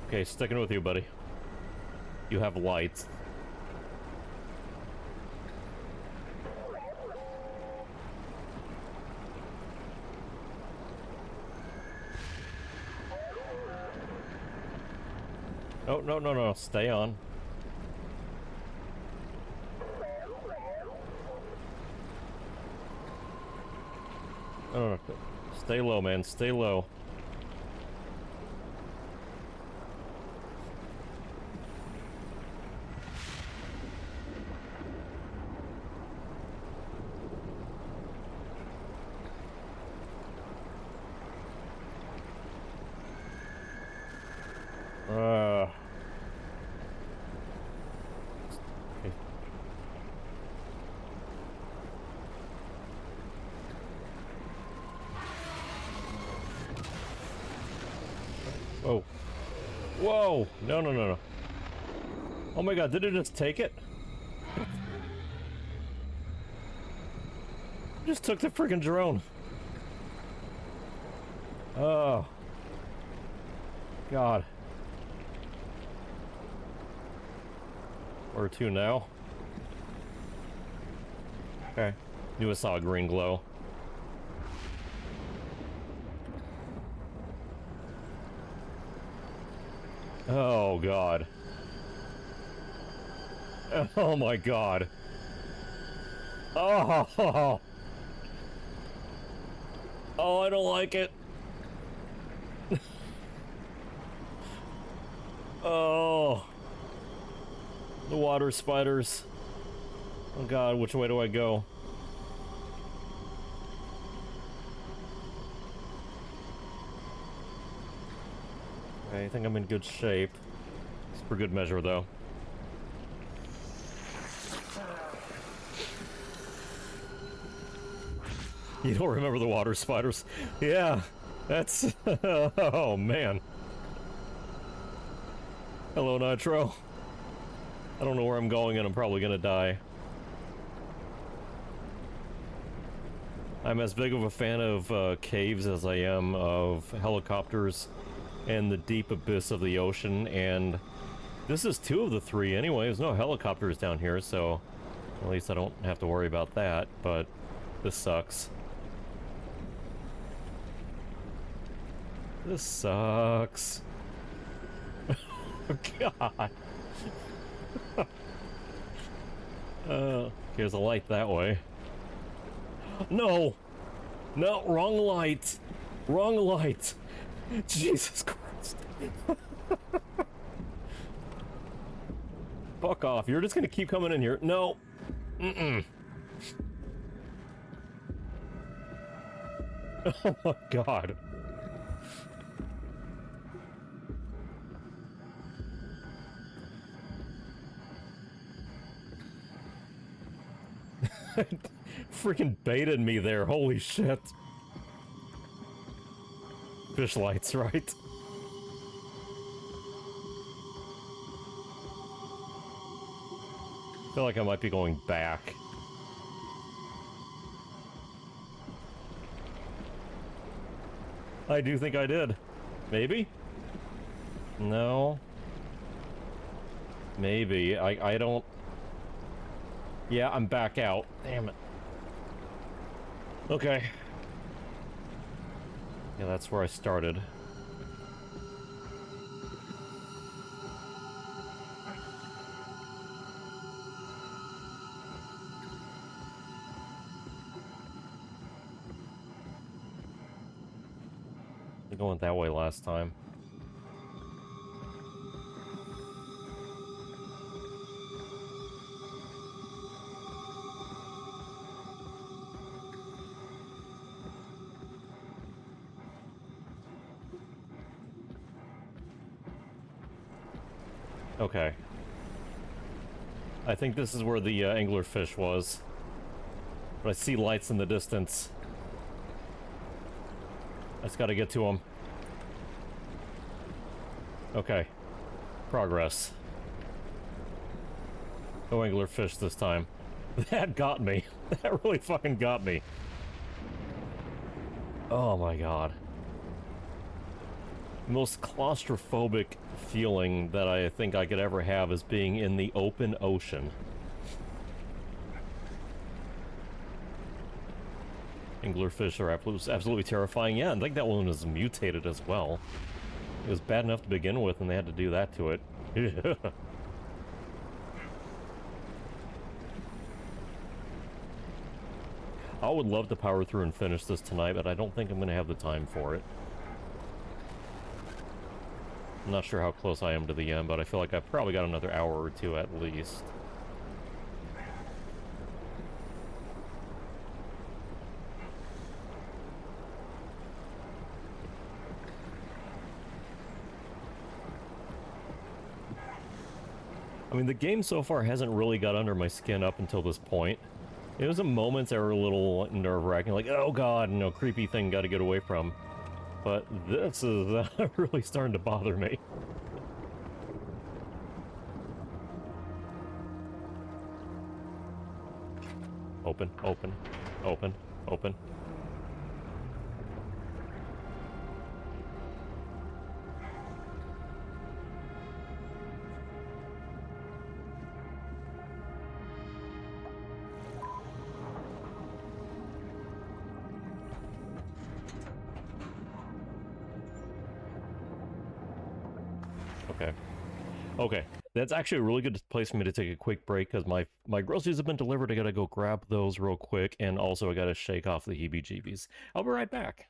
Okay, sticking with you, buddy. You have lights. Oh, no, no, no, stay on. No, no, no. Stay low, man, stay low. Okay. Whoa. Whoa! No, no, no, no. Oh my god, did it just take it? Just took the freaking drone. Oh. God. Or two now. Okay. Knew I saw a green glow. Oh god. Oh my god. Oh. Oh, I don't like it. Oh. The water spiders. Oh god, which way do I go? Okay, I think I'm in good shape. It's for good measure, though. You don't remember the water spiders? Yeah, that's... oh, man. Hello, Nitro. I don't know where I'm going, and I'm probably gonna die. I'm as big of a fan of caves as I am of helicopters and the deep abyss of the ocean, and this is 2 of the 3 anyway. There's no helicopters down here, so at least I don't have to worry about that, but this sucks. This sucks. God. Here's a light that way. No! No, wrong light! Wrong light! Jesus Christ. Fuck off, you're just gonna keep coming in here. No! Mm-mm. Oh my God. Freaking baited me there, holy shit. Fish lights, right? I feel like I might be going back. I do think I did. Maybe? No. Maybe. I don't... Yeah, I'm back out. Damn it. Okay. Yeah, that's where I started. We went that way last time. Okay. I think this is where the anglerfish was. But I see lights in the distance. I just gotta get to them. Okay. Progress. No anglerfish this time. That got me. That really fucking got me. Oh my God. Most claustrophobic feeling that I think I could ever have is being in the open ocean. Anglerfish are absolutely terrifying. Yeah, I think that one was mutated as well. It was bad enough to begin with, and they had to do that to it. I would love to power through and finish this tonight, but I don't think I'm going to have the time for it. I'm not sure how close I am to the end, but I feel like I've probably got another hour or 2 at least. I mean, the game so far hasn't really got under my skin up until this point. It was a moments that were a little nerve-wracking, like, oh god, no, creepy thing gotta get away from. But this is really starting to bother me. Open, open, open, open. Okay. Okay. That's actually a really good place for me to take a quick break, because my groceries have been delivered. I gotta go grab those real quick, and also I gotta shake off the heebie-jeebies. I'll be right back.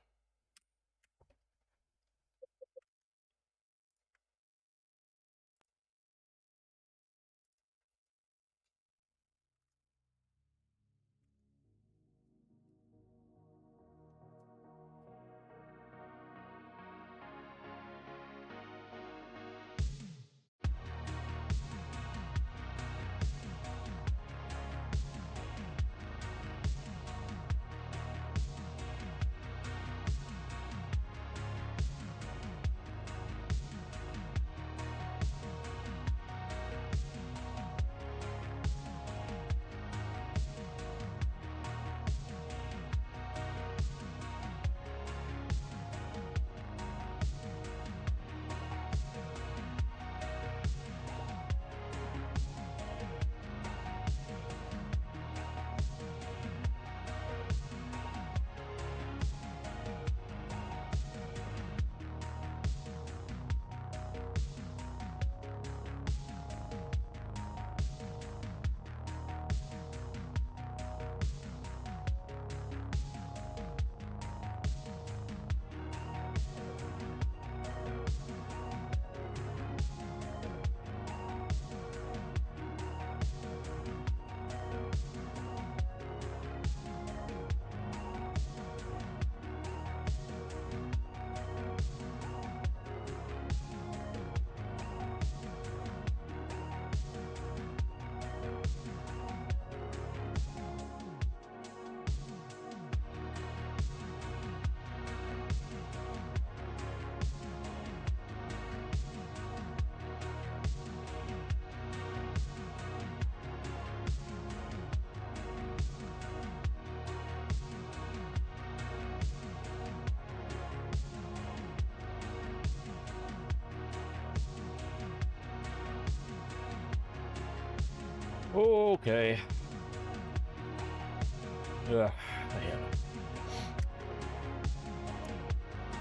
Okay. Ugh, man.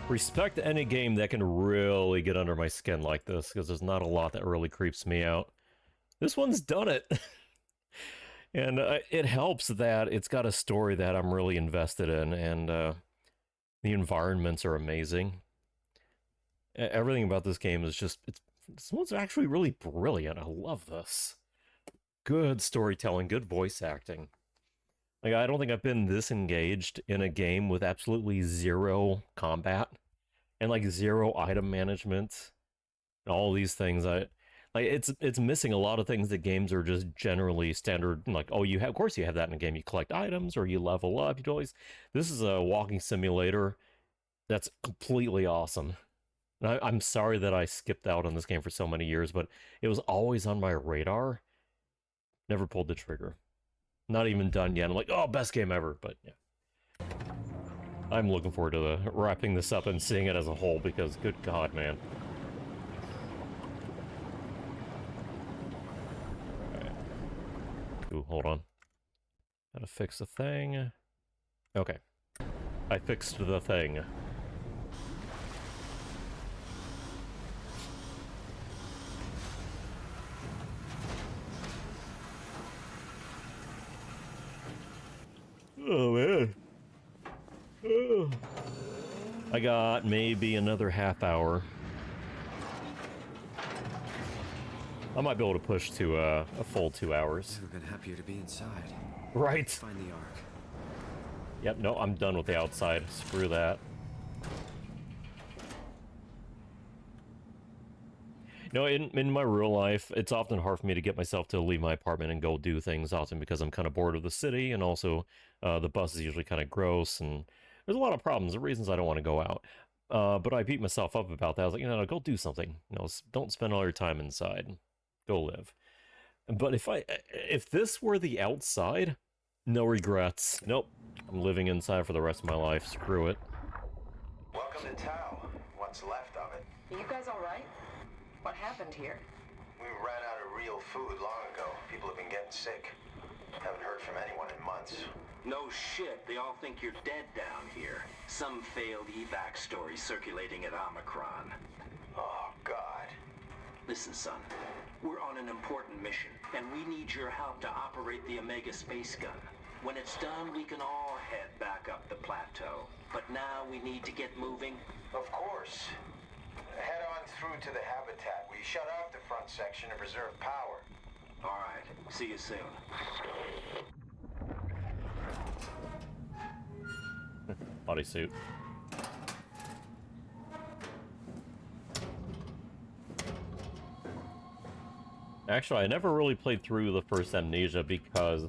Respect any game that can really get under my skin like this, because there's not a lot that really creeps me out. This one's done it. And it helps that it's got a story that I'm really invested in, and the environments are amazing. Everything about this game is just, this one's actually really brilliant. I love this. Good storytelling, good voice acting. Like, I don't think I've been this engaged in a game with absolutely zero combat and like zero item management and all these things. It's missing a lot of things that games are just generally standard. Like, oh, you have, of course you have that in a game. You collect items or you level up. You do always. This is a walking simulator that's completely awesome. And I'm sorry that I skipped out on this game for so many years, but it was always on my radar. Never pulled the trigger. Not even done yet. I'm like, oh, best game ever. But yeah, I'm looking forward to wrapping this up and seeing it as a whole, because good God, man. Alright. Ooh, hold on. Gotta fix the thing. Okay. I fixed the thing. Oh, man. Oh. I got maybe another half hour. I might be able to push to a full 2 hours. Never been happier to be inside. Right. Find the Ark. Yep, no, I'm done with the outside. Screw that. You know, in my real life, it's often hard for me to get myself to leave my apartment and go do things, often because I'm kind of bored of the city, and also the bus is usually kind of gross, and there's a lot of problems, the reasons I don't want to go out. But I beat myself up about that. I was like, you know, go do something. You know, don't spend all your time inside. Go live. But if this were the outside, no regrets. Nope. I'm living inside for the rest of my life. Screw it. Welcome to Tao. What's left of it. Are you guys alright? What happened here? We ran out of real food long ago. People have been getting sick. Haven't heard from anyone in months. No shit, they all think you're dead down here. Some failed evac story circulating at Omicron. Oh, God. Listen, son, we're on an important mission, and we need your help to operate the Omega space gun. When it's done, we can all head back up the plateau. But now we need to get moving. Of course. Head on through to the habitat. We shut off the front section to preserve power. All right, see you soon. Bodysuit. Actually, I never really played through the first Amnesia because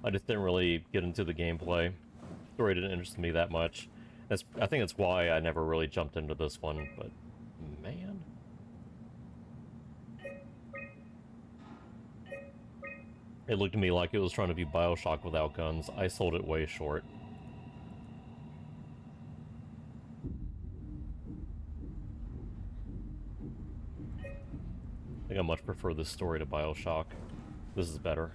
I just didn't really get into the gameplay. The story didn't interest me that much. I think that's why I never really jumped into this one, but man. It looked to me like it was trying to be BioShock without guns. I sold it way short. I think I much prefer this story to BioShock. This is better.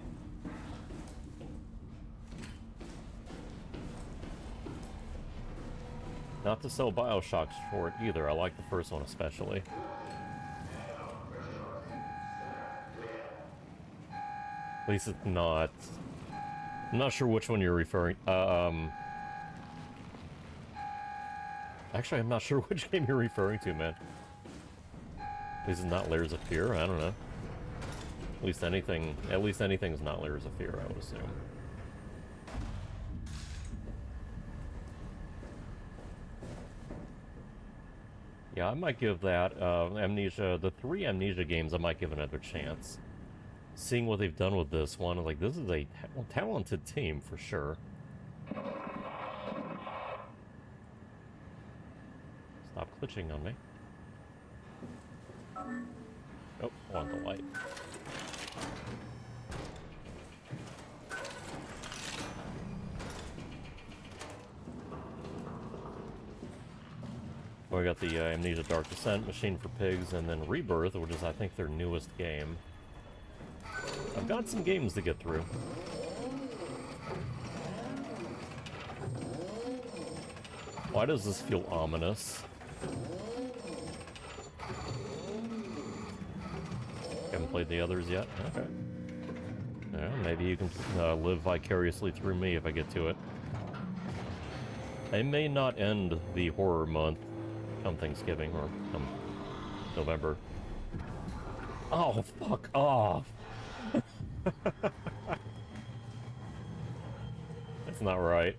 Not to sell BioShock short either. I like the first one especially. At least it's not. I'm not sure which one you're referring. Actually, I'm not sure which game you're referring to, man. At least it's not Layers of Fear. I don't know. At least anything's not Layers of Fear, I would assume. Yeah, I might give that Amnesia, the 3 Amnesia games, I might give another chance. Seeing what they've done with this one, like, this is a talented team for sure. Stop glitching on me. Oh, I want the light. We got the Amnesia Dark Descent, Machine for Pigs, and then Rebirth, which is, I think, their newest game. I've got some games to get through. Why does this feel ominous? Haven't played the others yet? Okay. Yeah, maybe you can live vicariously through me if I get to it. I may not end the horror month come Thanksgiving or come November. Oh, fuck off! That's not right.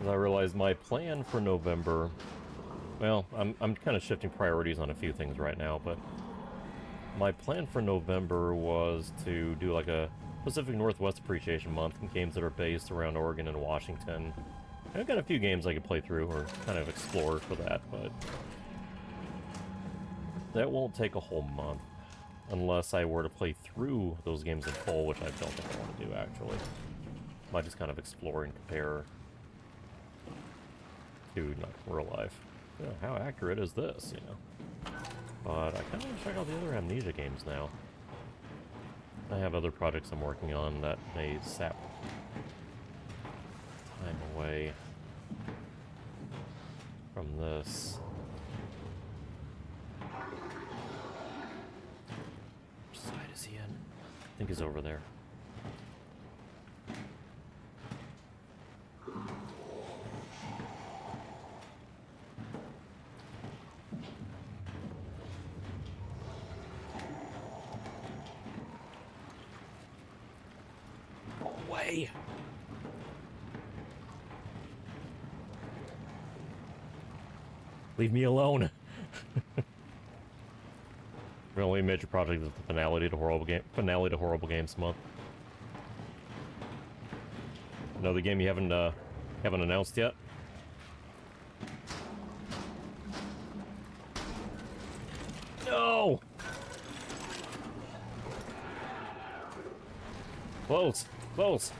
I realized my plan for November, well, I'm kind of shifting priorities on a few things right now, but my plan for November was to do like a Pacific Northwest Appreciation Month and games that are based around Oregon and Washington. I've got a few games I could play through or kind of explore for that, but that won't take a whole month unless I were to play through those games in full, which I don't think I want to do actually. Might just kind of explore and compare to not real life. You know, how accurate is this, you know? But I kind of want to check out the other Amnesia games now. I have other projects I'm working on that may sap time away from this. Which side is he in? I think he's over there. Leave me alone. The only major project is the finale to Horrible Games month. Another game you haven't announced yet? No. Close. Close.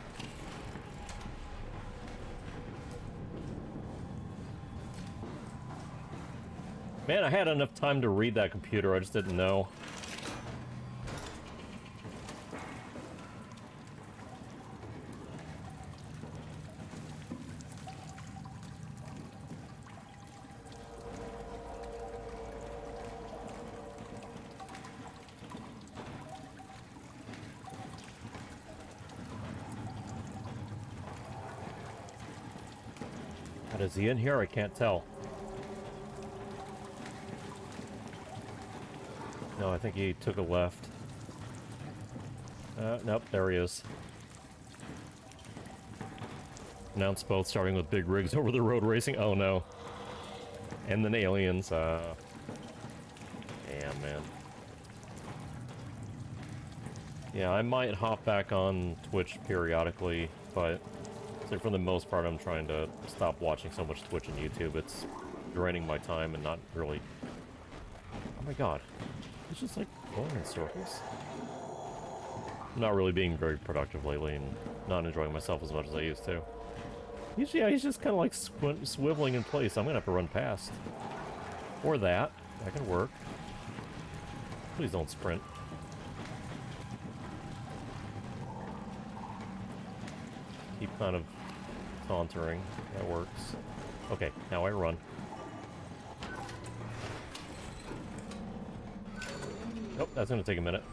Man, I had enough time to read that computer, I just didn't know. God, is he in here? I can't tell. No, I think he took a left. Nope, there he is. Announced both, starting with big rigs over the road racing. Oh no. And then aliens, damn, man. Yeah, I might hop back on Twitch periodically, but for the most part, I'm trying to stop watching so much Twitch and YouTube. It's draining my time and not really... Oh my god. It's just like going in circles. I'm not really being very productive lately and not enjoying myself as much as I used to. He's just kind of like swiveling in place. I'm gonna have to run past. Or that. That can work. Please don't sprint. Keep kind of sauntering. That works. Okay, now I run. Nope, that's gonna take a minute.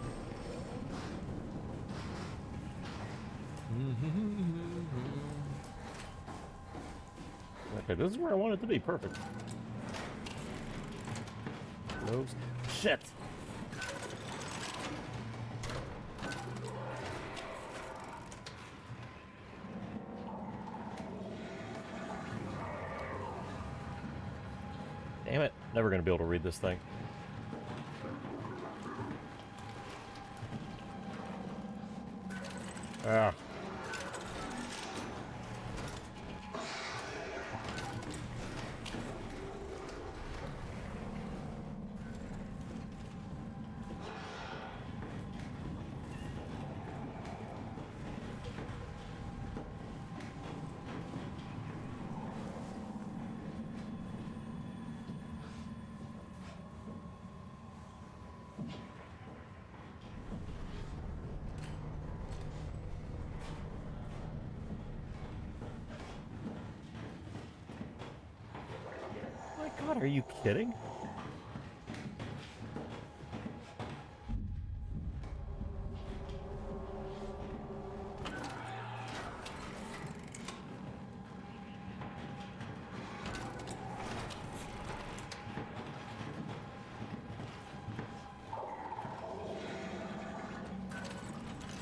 Okay, this is where I want it to be. Perfect. Close. Shit! Damn it. Never gonna be able to read this thing. Ah. God, are you kidding?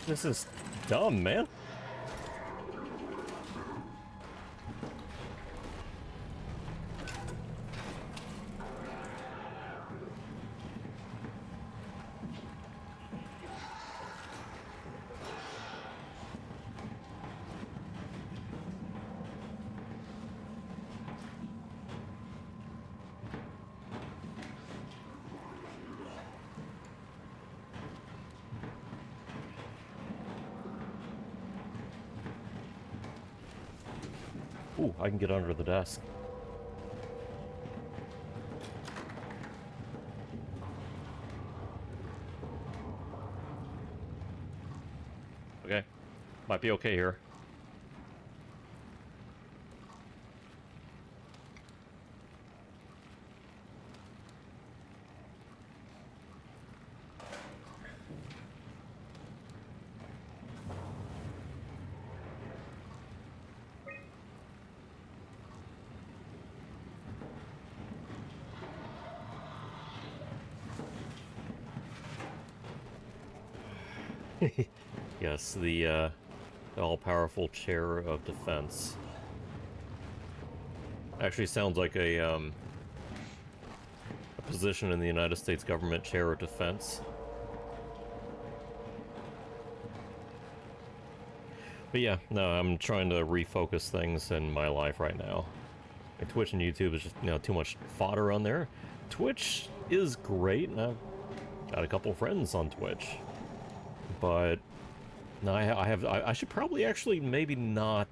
This is dumb, man. Ooh, I can get under the desk. Okay. Might be okay here. Yes, the all-powerful chair of defense. Actually sounds like a position in the United States government, chair of defense. But yeah, no, I'm trying to refocus things in my life right now. Like Twitch and YouTube is just, you know, too much fodder on there. Twitch is great, and I've got a couple friends on Twitch. But no, I should probably actually maybe not.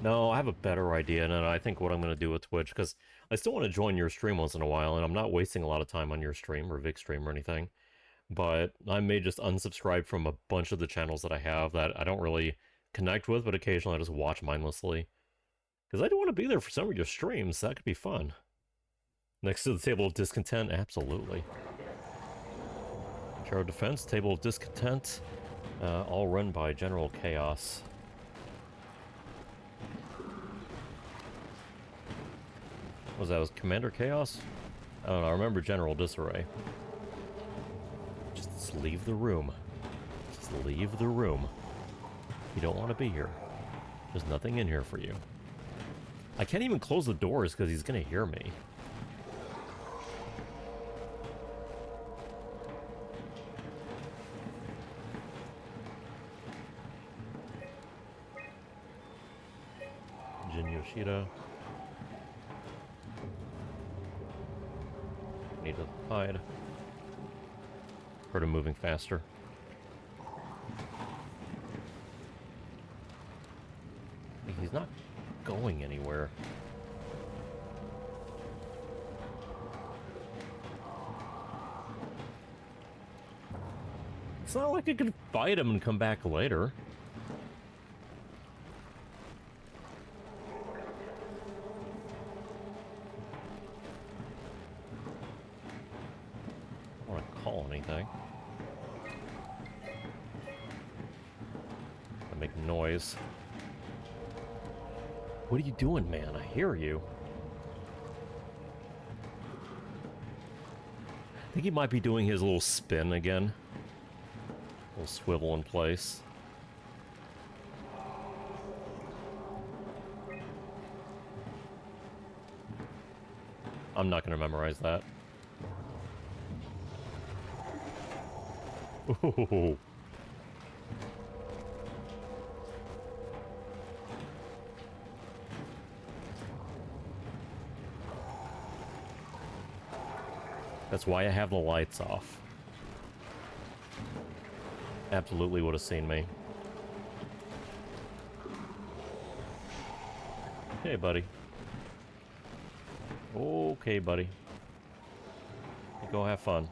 No, I have a better idea, and I think what I'm going to do with Twitch, because I still want to join your stream once in a while, and I'm not wasting a lot of time on your stream or Vic stream or anything. But I may just unsubscribe from a bunch of the channels that I have that I don't really connect with, but occasionally I just watch mindlessly. Because I do want to be there for some of your streams. That could be fun. Next to the table of discontent, absolutely. Chair of defense, table of discontent, all run by General Chaos. Was Commander Chaos? I don't know, I remember General Disarray. Just leave the room. Just leave the room. You don't want to be here. There's nothing in here for you. I can't even close the doors because he's going to hear me. Jin Yoshida. Need to hide. Heard him moving faster. He's not going anywhere. It's not like I could fight him and come back later. I don't want to call anything. I make noise. What are you doing, man? I hear you. I think he might be doing his little spin again. Little swivel in place. I'm not going to memorize that. Ooh. That's why I have the lights off. Absolutely would have seen me. Hey, buddy. Okay, buddy. You go have fun.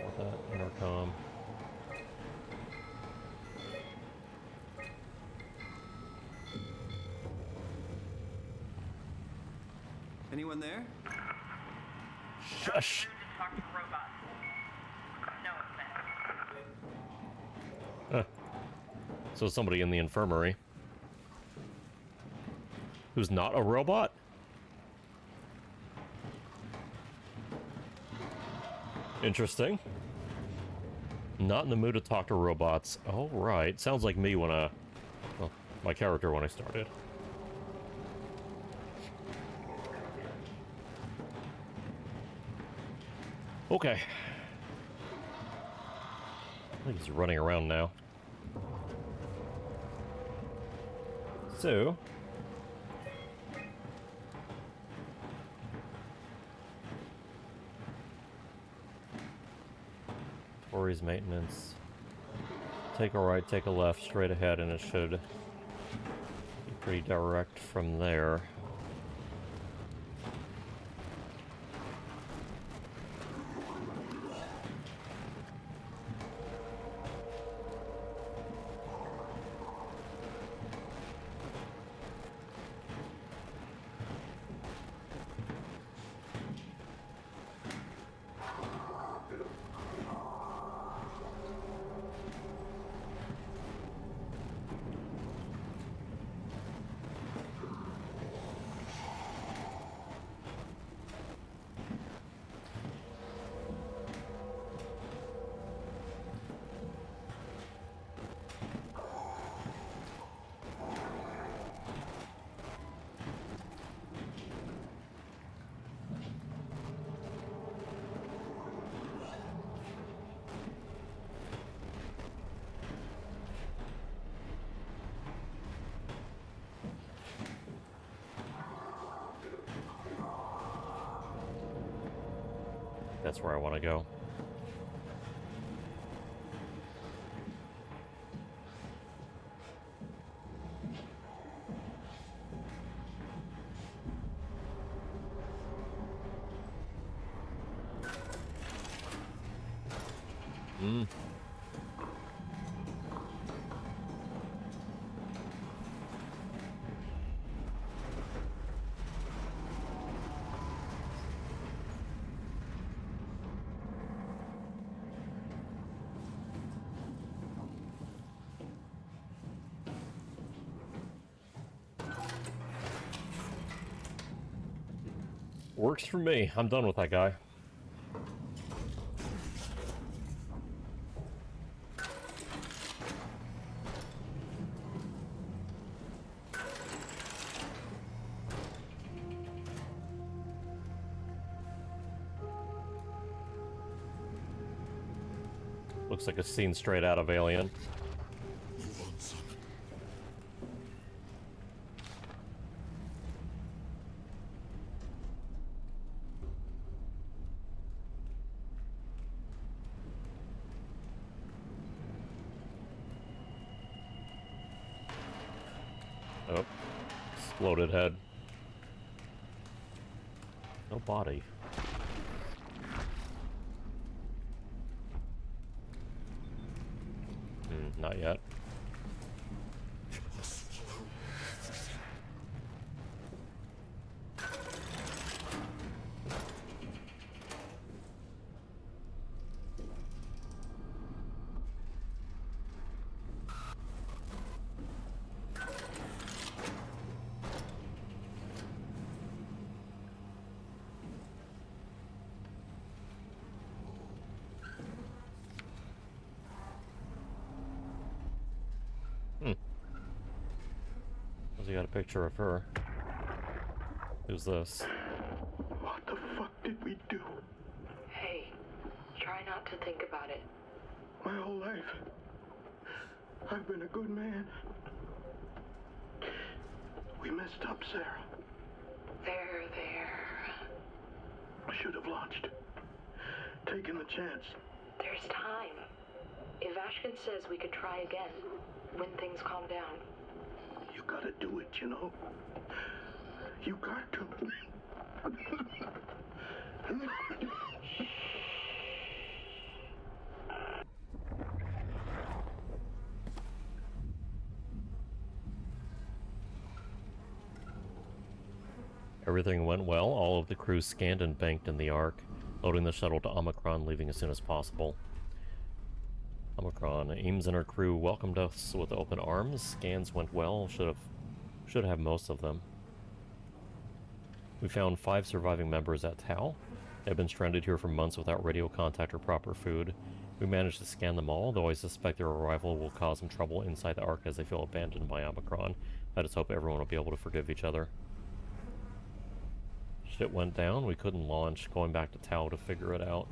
Want that intercom. anyone there? Shush. Talk to robots. No offense. So somebody in the infirmary who's not a robot? Interesting. Not in the mood to talk to robots. Oh, right. Sounds like me when well, my character when I started. Okay. I think he's running around now. So... Tori's maintenance. Take a right, take a left, straight ahead, and it should be pretty direct from there. That's where I want to go. Works for me. I'm done with that guy. Looks like a scene straight out of Alien. Oh, exploded head. No body. Not yet. He got a picture of her. Who's this? What the fuck did we do? Hey, try not to think about it. My whole life, I've been a good man. We messed up, Sarah. There. I should have launched. Taken the chance. There's time. If Ashkin says we could try again, when things calm down. You gotta do it, you know? You got to. Everything went well. All of the crew scanned and banked in the Ark, loading the shuttle to Omicron, leaving as soon as possible. Omicron. Eames and her crew welcomed us with open arms. Scans went well. Should have most of them. We found 5 surviving members at Tau. They've been stranded here for months without radio contact or proper food. We managed to scan them all, though I suspect their arrival will cause some trouble inside the Ark as they feel abandoned by Omicron. I just hope everyone will be able to forgive each other. Shit went down. We couldn't launch. Going back to Tau to figure it out.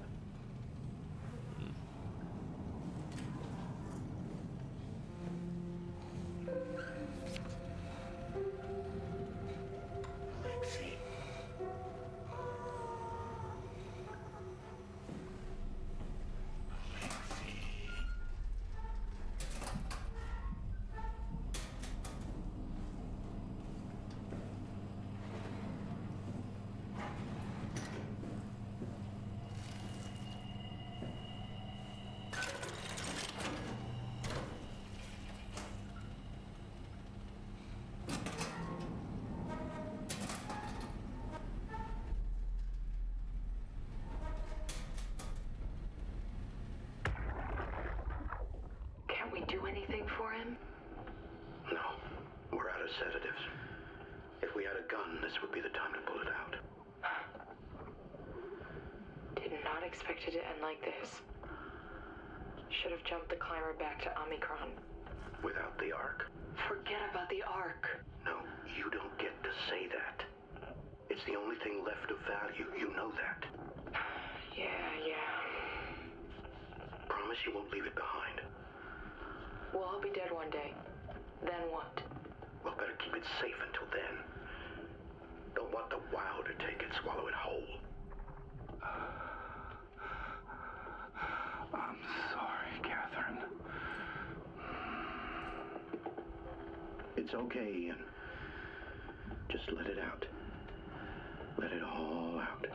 Can't we do anything for him? No, we're out of sedatives. If we had a gun, this would be the time to pull it out. Did not expect it to end like this. Should have jumped the climber back to Omicron. Without the Ark? Forget about the Ark. No, you don't get to say that. It's the only thing left of value. You know that. Yeah. Promise you won't leave it behind. We'll all be dead one day. Then what? Well, better keep it safe until then. Don't want the wow to take it, swallow it whole. I'm sorry, Catherine. It's okay, Ian. Just let it out. Let it all out.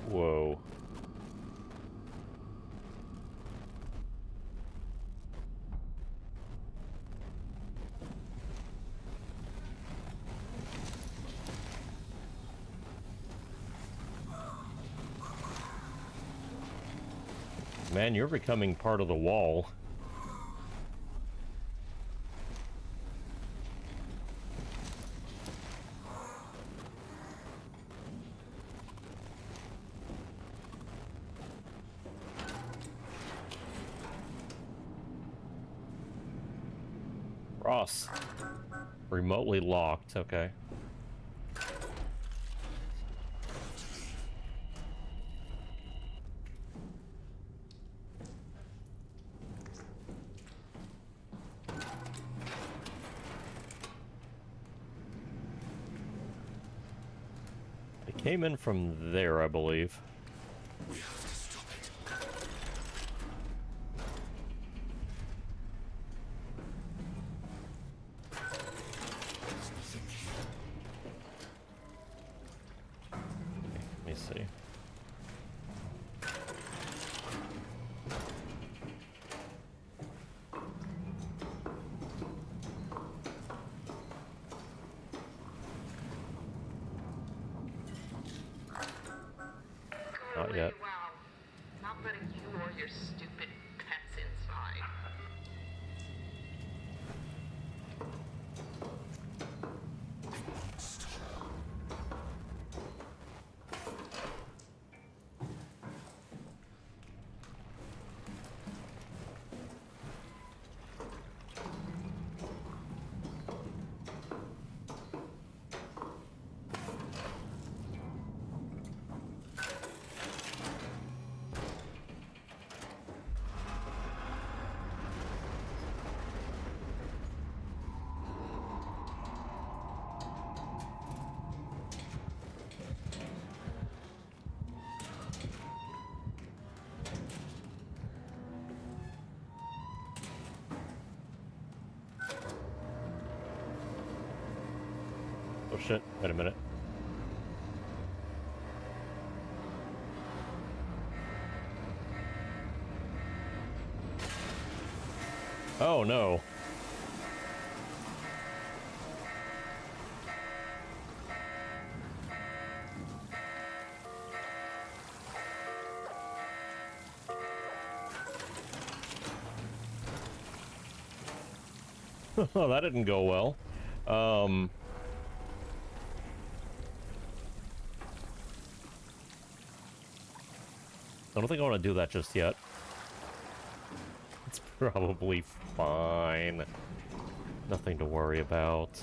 Whoa. Man, you're becoming part of the wall. Ross. Remotely locked, okay. It came in from there, I believe. We have to stop it. There's nothing here. Let me see. Not yet. Wow. Not letting you or your stupid pets inside. shit. Wait a minute. Oh no. Oh, that didn't go well. I don't think I want to do that just yet. It's probably fine. Nothing to worry about.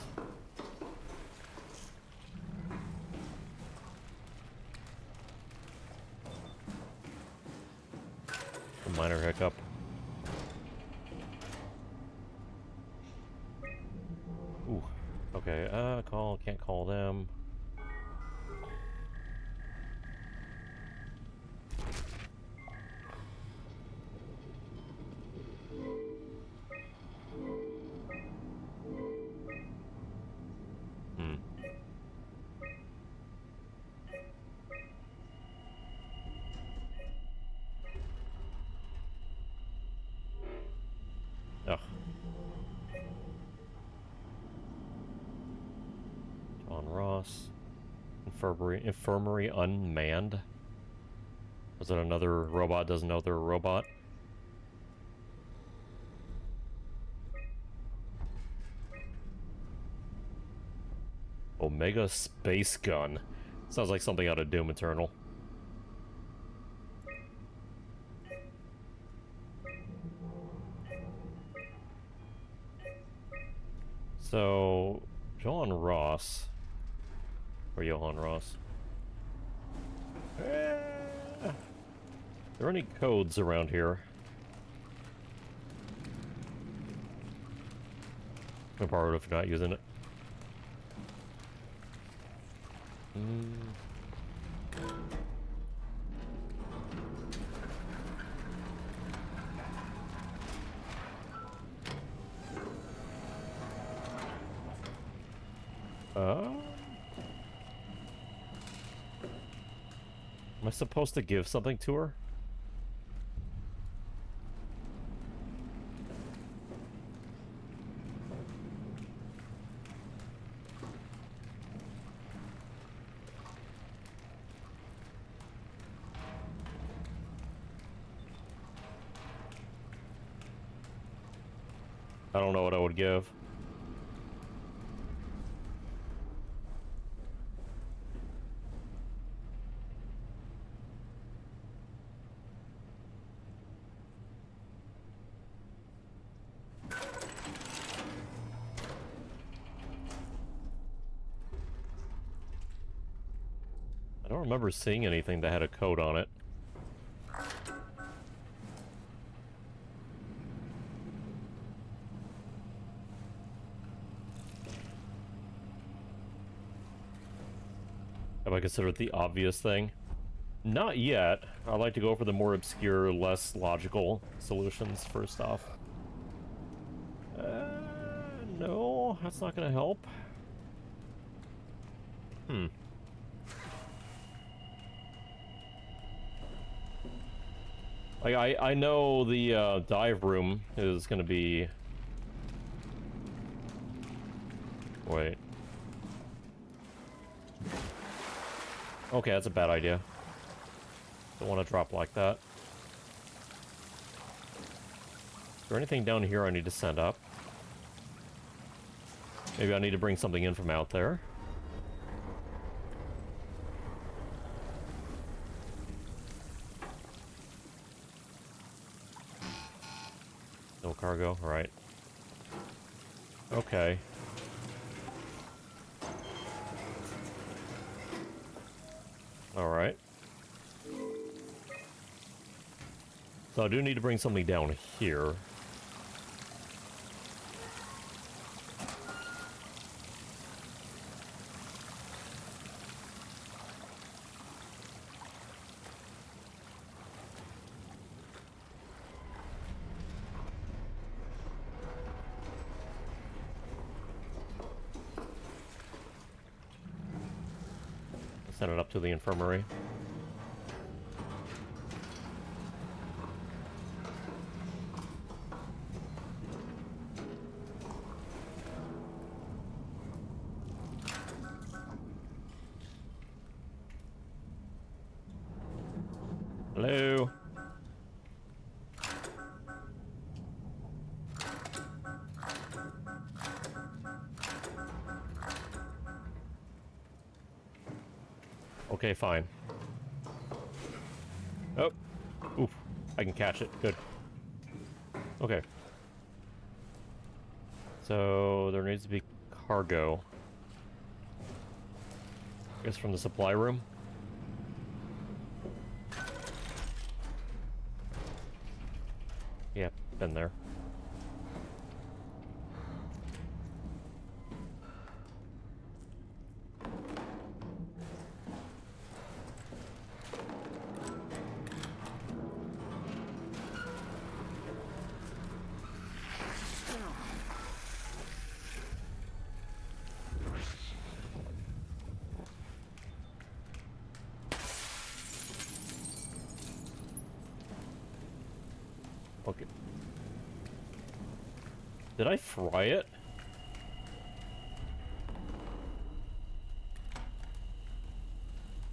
A minor hiccup. Ooh. Okay, can't call them. Ugh. John Ross. Infirmary unmanned. Was it another robot doesn't know they're a robot? Omega Space Gun. Sounds like something out of Doom Eternal. So, John Ross. Or Johann Ross. Are there any codes around here? I'm borrowed if you're not using it. Am I supposed to give something to her? I don't know what I would give. I don't remember seeing anything that had a code on it. Have I considered the obvious thing? Not yet. I like to go for the more obscure, less logical solutions first off. No, that's not gonna help. Like, I know the dive room is gonna be... Wait. Okay, that's a bad idea. Don't want to drop like that. Is there anything down here I need to send up? Maybe I need to bring something in from out there. No cargo, alright. Okay. Alright. So I do need to bring something down here. Send it up to the infirmary. Hello? Okay, fine. Oh. Oof. I can catch it. Good. Okay. So, there needs to be cargo. I guess from the supply room? Yep, been there. Okay. Did I fry it?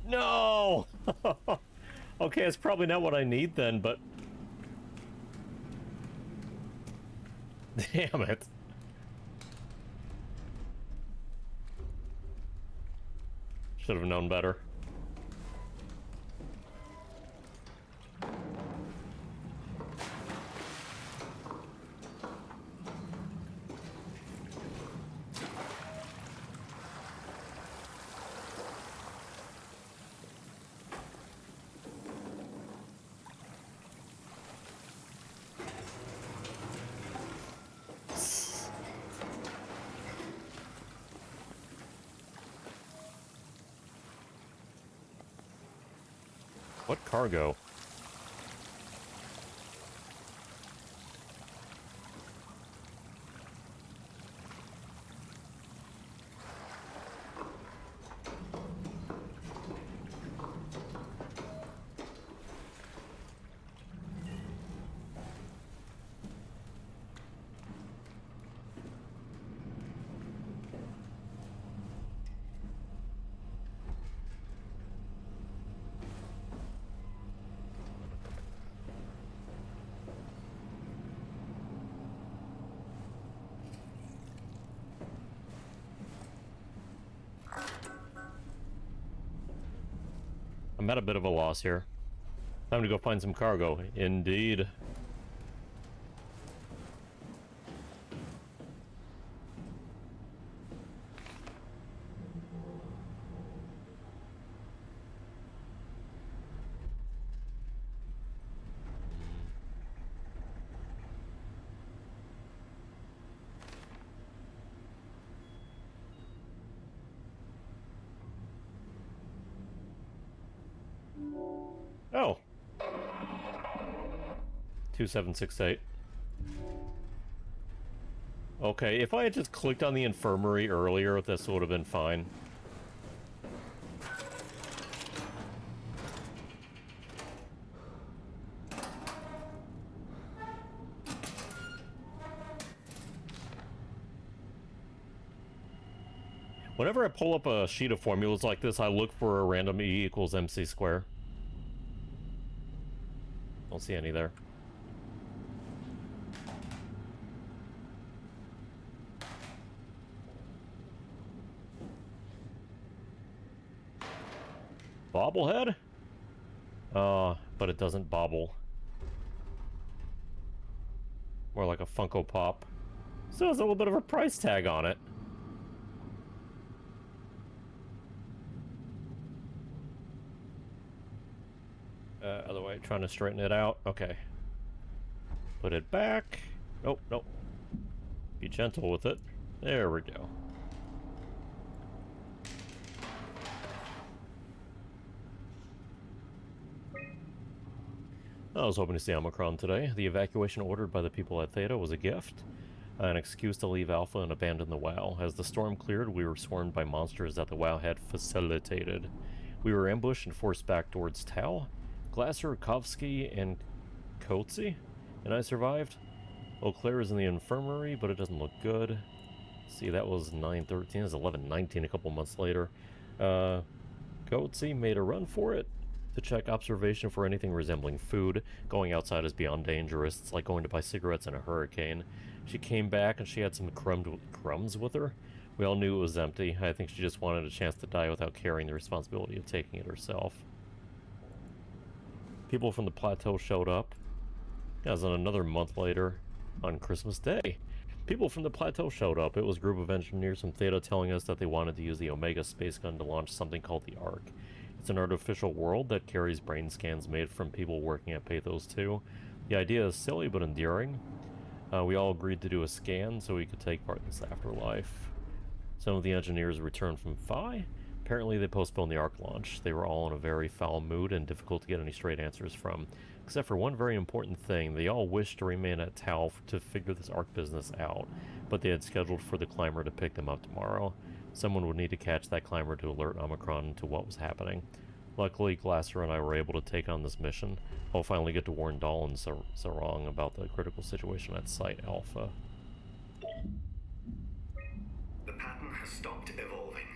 No! Okay, it's probably not what I need then, but... Damn it. Should have known better. What cargo? I'm at a bit of a loss here. Time to go find some cargo. Indeed. Oh. 2768. Okay, if I had just clicked on the infirmary earlier, this would have been fine. Whenever I pull up a sheet of formulas like this, I look for a random E equals MC square. Don't see any there. Bobblehead? But it doesn't bobble. More like a Funko Pop. So there's a little bit of a price tag on it. Other way, trying to straighten it out. Okay. Put it back. Nope, nope. Be gentle with it. There we go. I was hoping to see Omicron today. The evacuation ordered by the people at Theta was a gift. An excuse to leave Alpha and abandon the WoW. As the storm cleared, we were swarmed by monsters that the WoW had facilitated. We were ambushed and forced back towards Tau. Glasser, Kovsky, and Kotze, and I survived. Eau Claire is in the infirmary, but it doesn't look good. See, that was 9/13. It's 11/19 a couple months later. Kotze made a run for it to check observation for anything resembling food. Going outside is beyond dangerous. It's like going to buy cigarettes in a hurricane. She came back and she had some crumbs with her. We all knew it was empty. I think she just wanted a chance to die without carrying the responsibility of taking it herself. People from the plateau showed up. As in another month later, on Christmas Day, people from the plateau showed up. It was a group of engineers from Theta telling us that they wanted to use the Omega space gun to launch something called the Ark. It's an artificial world that carries brain scans made from people working at Pathos 2. The idea is silly but endearing. We all agreed to do a scan so we could take part in this afterlife. Some of the engineers returned from Phi. Apparently they postponed the Ark launch. They were all in a very foul mood and difficult to get any straight answers from. Except for one very important thing, they all wished to remain at Tau to figure this Ark business out, but they had scheduled for the climber to pick them up tomorrow. Someone would need to catch that climber to alert Omicron to what was happening. Luckily, Glasser and I were able to take on this mission. I'll finally get to warn Dahl and Sarong about the critical situation at Site Alpha. The pattern has stopped evolving.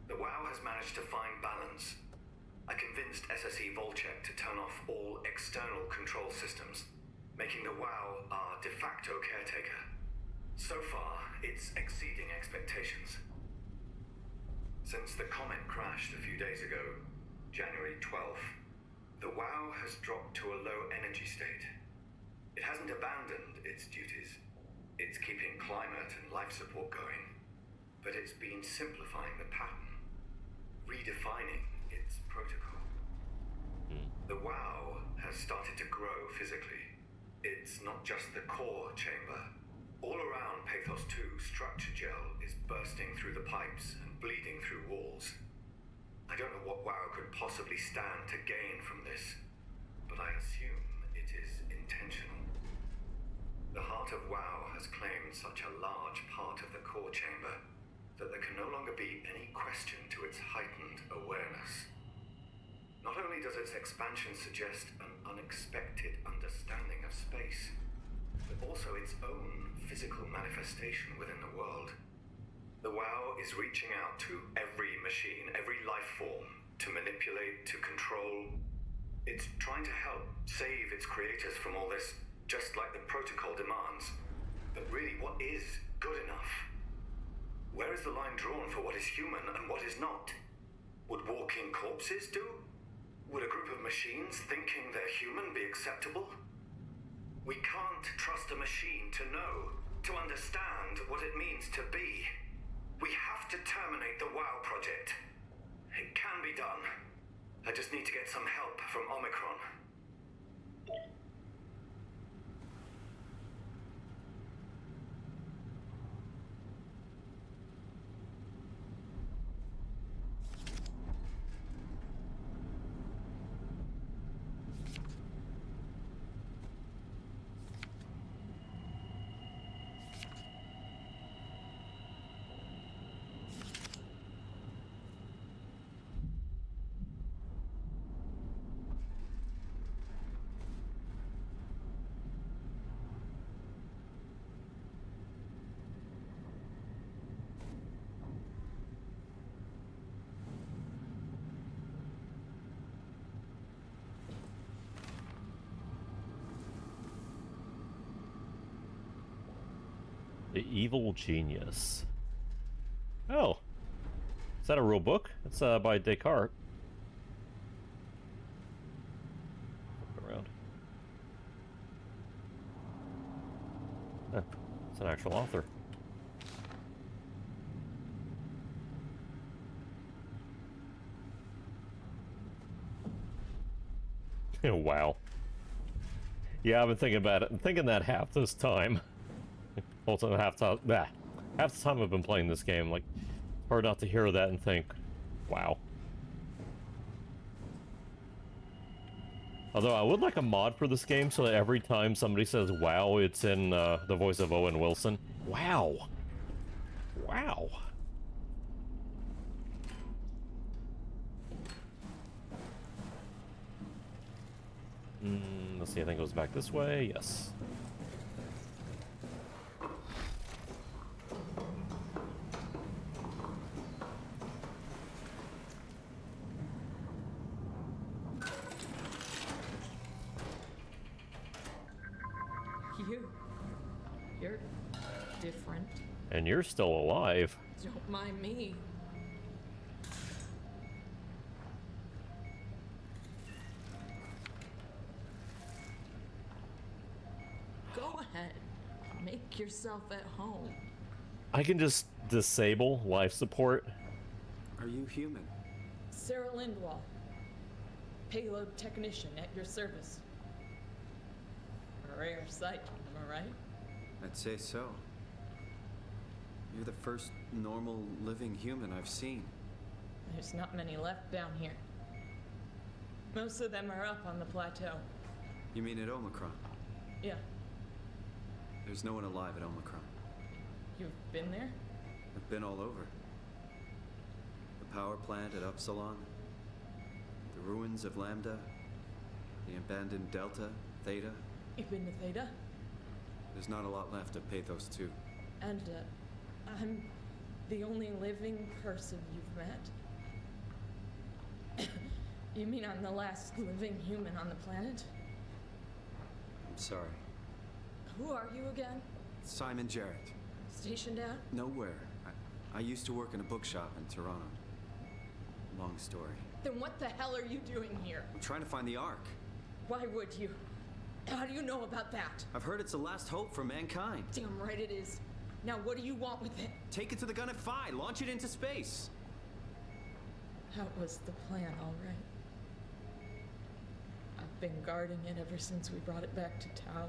The WoW has managed to find balance. I convinced SSE Volcheck to turn off all external control systems, making the WoW our de facto caretaker. So far, it's exceeding expectations. Since the comet crashed a few days ago, January 12th, the WoW has dropped to a low energy state. It hasn't abandoned its duties. It's keeping climate and life support going, but it's been simplifying the pattern, redefining its protocol. The WoW has started to grow physically. It's not just the core chamber. All around Pathos 2, structure gel is bursting through the pipes and bleeding through walls. I don't know what WoW could possibly stand to gain from this, but I assume it is intentional. The heart of WoW has claimed such a large part of the core chamber that there can no longer be any question to its heightened awareness. Not only does its expansion suggest an unexpected understanding of space, but also its own physical manifestation within the world. The WoW is reaching out to every machine, every life form, to manipulate, to control. It's trying to help save its creators from all this, just like the protocol demands. But really, what is good enough? Where is the line drawn for what is human and what is not? Would walking corpses do? Would a group of machines thinking they're human be acceptable? We can't trust a machine to know, to understand what it means to be. We have to terminate the WoW project. It can be done. I just need to get some help from Omicron. The Evil Genius. Oh. Is that a real book? It's by Descartes. Look around. It's an actual author. Wow. Yeah, I've been thinking about it. I'm thinking that half this time. Also, half the time I've been playing this game, like, hard not to hear that and think, wow. Although I would like a mod for this game so that every time somebody says wow, it's in the voice of Owen Wilson. Wow. Wow. Let's see, I think it goes back this way. Yes. You're different. And you're still alive. Don't mind me. Go ahead. Make yourself at home. I can just disable life support. Are you human? Sarah Lindwall, payload technician at your service. A rare sight, am I right? I'd say so. You're the first normal living human I've seen. There's not many left down here. Most of them are up on the plateau. You mean at Omicron? Yeah. There's no one alive at Omicron. You've been there? I've been all over. The power plant at Upsilon, the ruins of Lambda, the abandoned Delta, Theta. You've been to Theta? There's not a lot left of Pathos 2. And, I'm the only living person you've met? You mean I'm the last living human on the planet? I'm sorry. Who are you again? Simon Jarrett. Stationed out? Nowhere. I used to work in a bookshop in Toronto. Long story. Then what the hell are you doing here? I'm trying to find the Ark. Why would you? How do you know about that? I've heard it's the last hope for mankind. Damn right it is. Now what do you want with it? Take it to the Gun at Phi. Launch it into space. That was the plan, all right. I've been guarding it ever since we brought it back to Tau.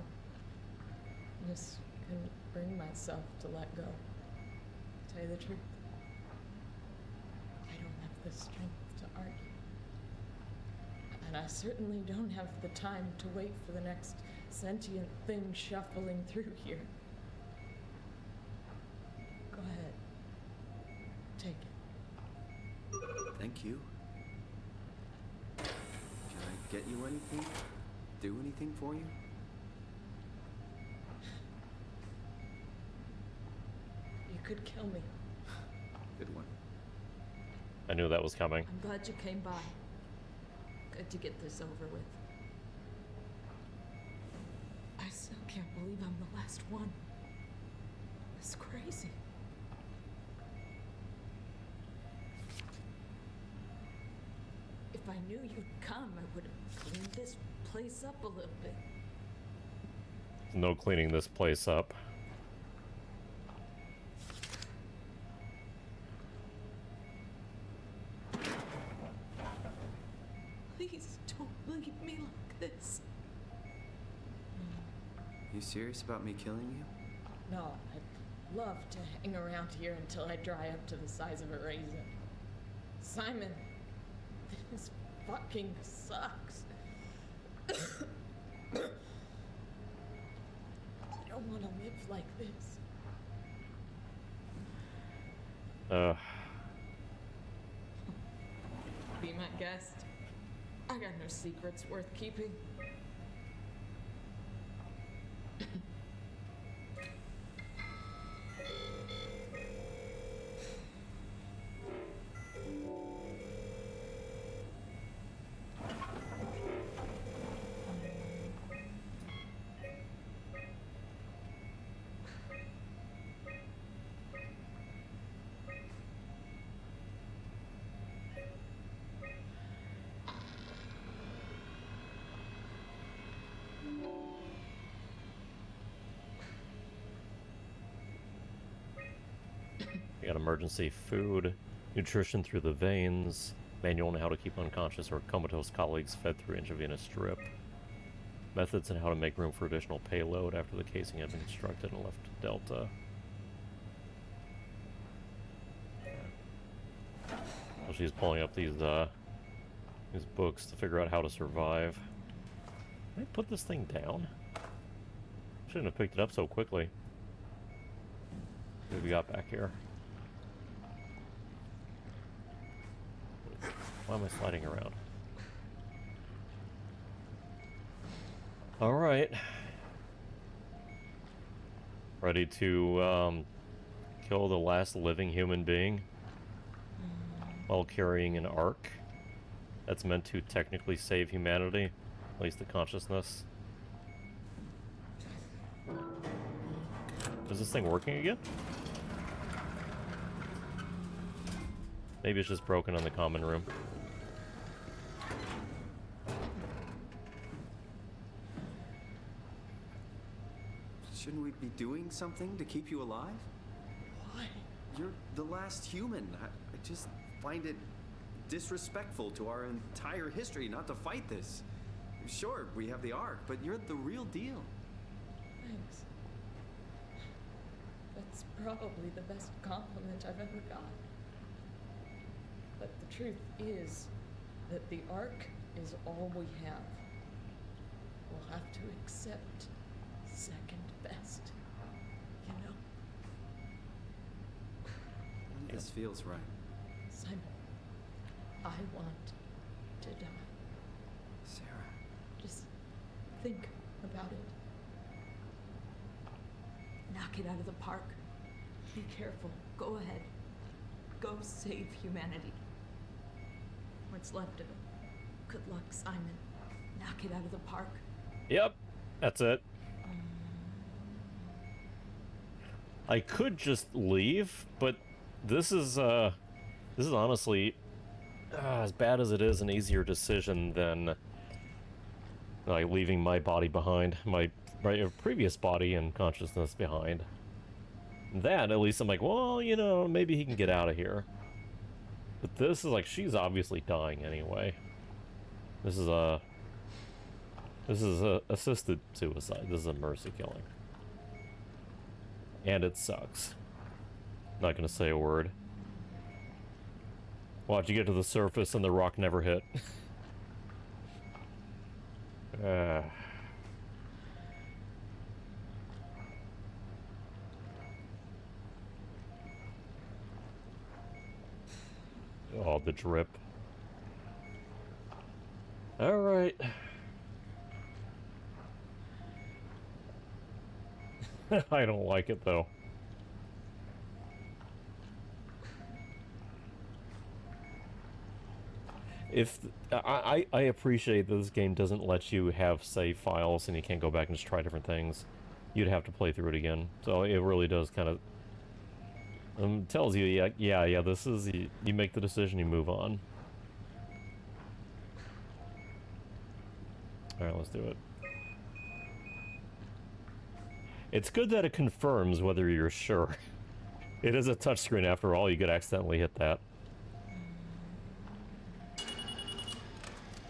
Just couldn't bring myself to let go. To tell you the truth, I don't have the strength to argue. And I certainly don't have the time to wait for the next sentient thing shuffling through here. Go ahead. Take it. Thank you. Can I get you anything? Do anything for you? You could kill me. Good one. I knew that was coming. I'm glad you came by. Good to get this over with. I still can't believe I'm the last one. It's crazy. If I knew you'd come, I would have cleaned this place up a little bit. No cleaning this place up. Please don't leave me like this. You serious about me killing you? No, I'd love to hang around here until I dry up to the size of a raisin. Simon, this fucking sucks. I don't want to live like this. Be my guest. I got no secrets worth keeping. We got emergency food, nutrition through the veins, manual on how to keep unconscious or comatose colleagues fed through intravenous drip, methods on how to make room for additional payload after the casing had been constructed and left to Delta. So she's pulling up these books to figure out how to survive. Can I put this thing down? Shouldn't have picked it up so quickly. What have we got back here? Why am I sliding around? All right. Ready to kill the last living human being while carrying an ark that's meant to technically save humanity, at least the consciousness. Is this thing working again? Maybe it's just broken in the common room. Shouldn't we be doing something to keep you alive? Why? You're the last human. I just find it disrespectful to our entire history not to fight this. Sure, we have the Ark, but you're the real deal. Thanks. That's probably the best compliment I've ever got. But the truth is that the Ark is all we have. We'll have to accept second best, you know? This feels right. Simon, I want to die. Sarah. Just think about it. Knock it out of the park. Be careful. Go ahead. Go save humanity. What's left of it. Good luck, Simon. Knock it out of the park. Yep, that's it. I could just leave, but this is honestly as bad as it is an easier decision than like leaving my body behind, my previous body and consciousness behind. That, at least I'm like, well, you know, maybe he can get out of here. But this is like, she's obviously dying anyway. This is a assisted suicide. This is a mercy killing. And it sucks. Not gonna say a word. Watch you get to the surface and the rock never hit. Oh, the drip. Alright. I don't like it, though. If I appreciate that this game doesn't let you have save files and you can't go back and just try different things. You'd have to play through it again. So it really does kind of tells you, yeah, this is you make the decision, you move on. All right, let's do it. It's good that it confirms whether you're sure. It is a touchscreen after all. You could accidentally hit that.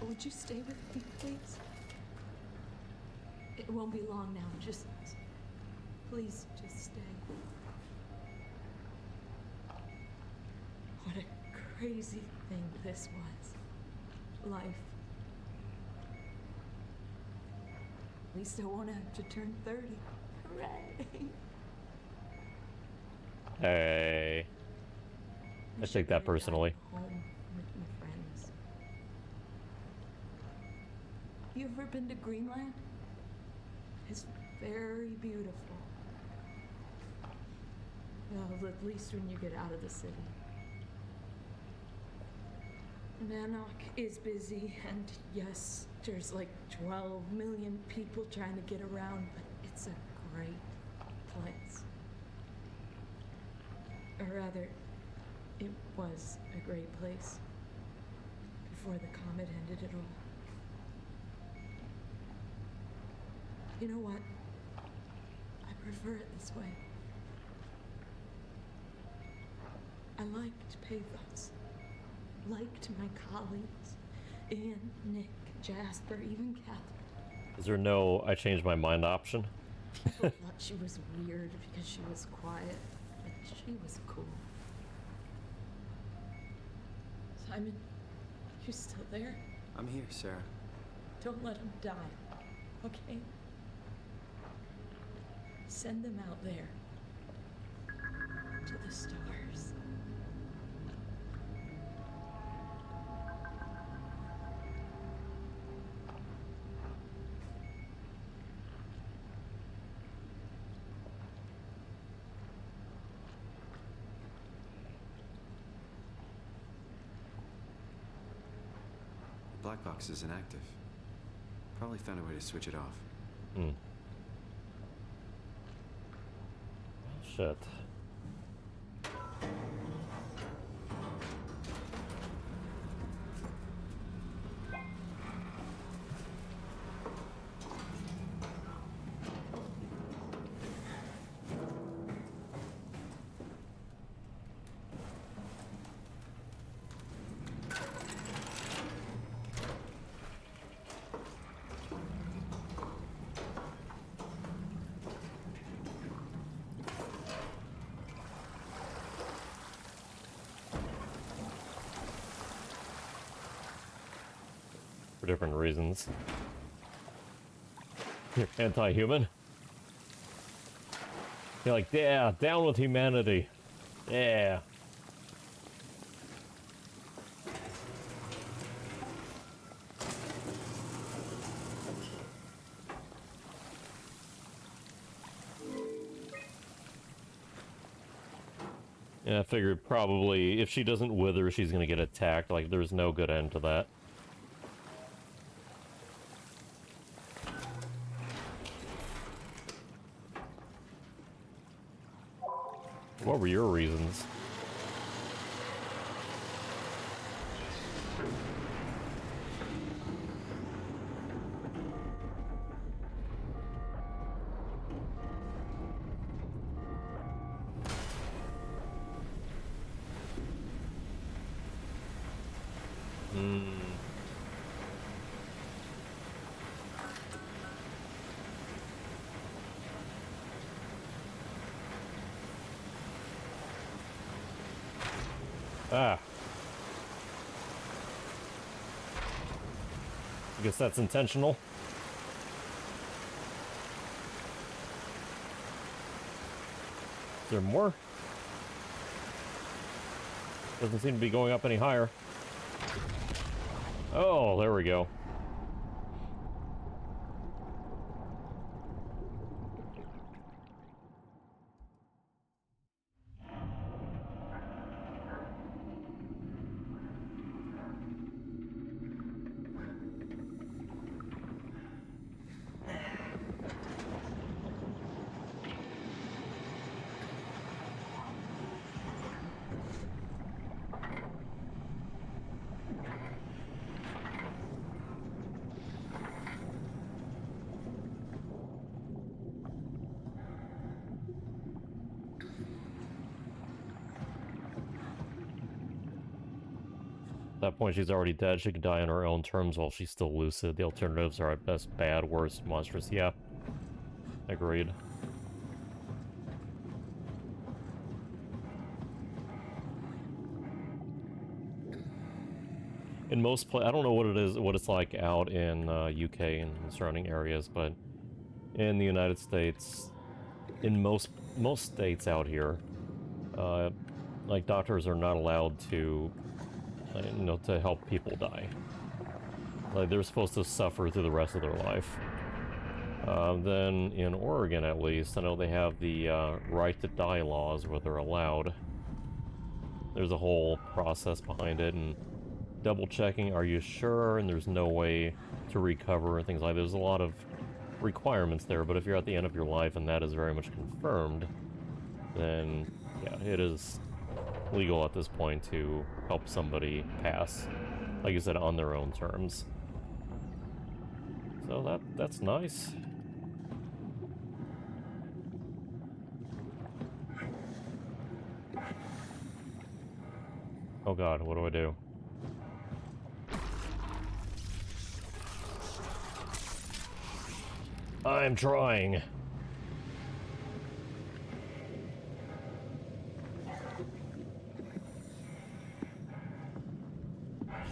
Would you stay with me, please? It won't be long now. Just, please, just stay. What a crazy thing this was. Life. At least I won't have to turn 30. Hooray! Hey. I take that personally. Home with my friends. You ever been to Greenland? It's very beautiful. Well, at least when you get out of the city. Nanook is busy, and yes, there's like 12 million people trying to get around, but it's a great place. Or rather, it was a great place before the comet ended it all. You know what? I prefer it this way. I liked Pathos. Liked my colleagues. Ian, Nick, Jasper, even Catherine. Is there no I changed my mind option? I thought she was weird because she was quiet, but she was cool. Simon, you still there? I'm here, Sarah. Don't let him die, okay? Send them out there. To the stars. black box is inactive. Probably found a way to switch it off. Hmm. Shit. For different reasons. You're anti-human? You're like, yeah, down with humanity. Yeah. Yeah, I figured probably if she doesn't wither, she's gonna get attacked. Like, there's no good end to that. What were your reasons? Ah. I guess that's intentional. Is there more? Doesn't seem to be going up any higher. Oh, there we go. At that point, she's already dead. She can die on her own terms while she's still lucid. The alternatives are at best bad, worse, monstrous. Yeah. Agreed. In most I don't know what it is, what it's like out in UK and surrounding areas, but in the United States, in most states out here, like doctors are not allowed to, you know, to help people die. Like they're supposed to suffer through the rest of their life. Then in Oregon, at least, I know they have the right to die laws where they're allowed. There's a whole process behind it, and double checking, are you sure? And there's no way to recover and things like that. There's a lot of requirements there, but if you're at the end of your life and that is very much confirmed, then yeah, it is legal at this point to help somebody pass, like you said, on their own terms. So that's nice. Oh god, what do I do? I'm trying.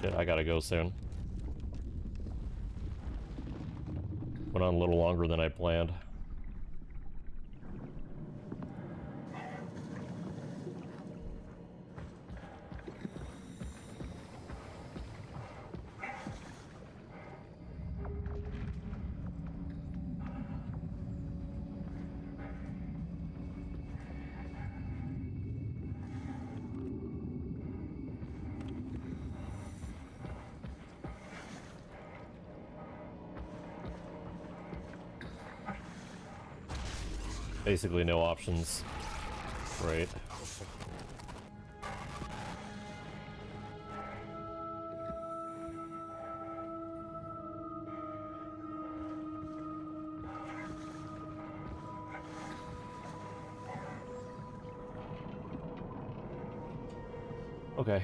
Shit, I gotta go soon. Went on a little longer than I planned. basically no options, right? Okay,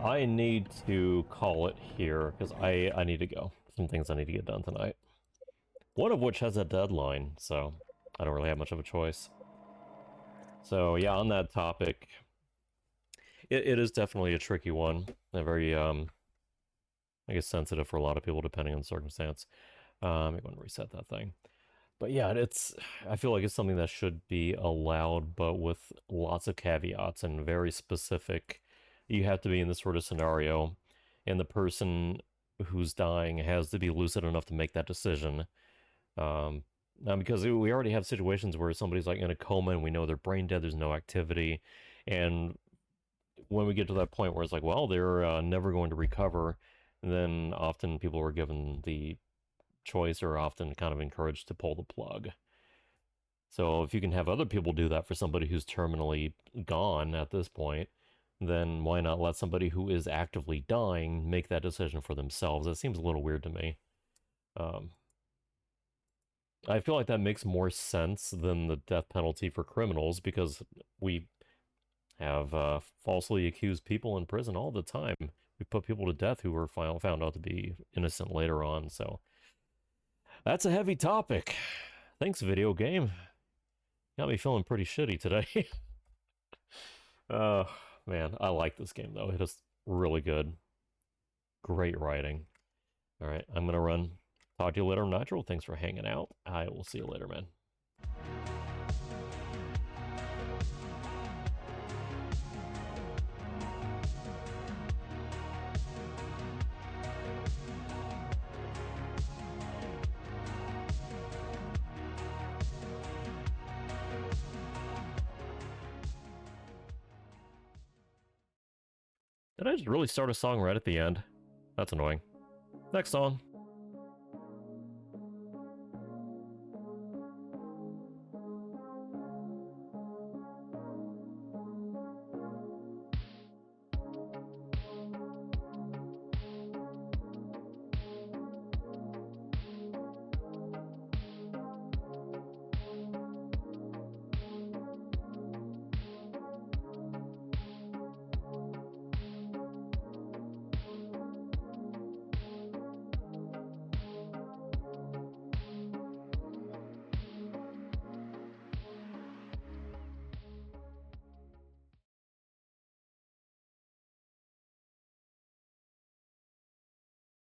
I need to call it here because I need to go. Some things I need to get done tonight. One of which has a deadline, so I don't really have much of a choice. So yeah, on that topic, it is definitely a tricky one. A very, I guess, sensitive for a lot of people depending on the circumstance. I'm going to reset that thing. But yeah, I feel like it's something that should be allowed, but with lots of caveats and very specific. You have to be in this sort of scenario, and the person who's dying has to be lucid enough to make that decision. Now, because we already have situations where somebody's like in a coma and we know they're brain dead, there's no activity, and when we get to that point where it's like, well, they're never going to recover, then often people are given the choice or often kind of encouraged to pull the plug. So if you can have other people do that for somebody who's terminally gone at this point, then why not let somebody who is actively dying make that decision for themselves? That seems a little weird to me. I feel like that makes more sense than the death penalty for criminals because we have falsely accused people in prison all the time. We put people to death who were found out to be innocent later on, so that's a heavy topic. Thanks, video game. Got me feeling pretty shitty today. Man, I like this game though. It is really good. Great writing. All right, I'm gonna run. Talk to you later, Nitro. Thanks for hanging out. I will see you later, man. Did I just really start a song right at the end? That's annoying. Next song.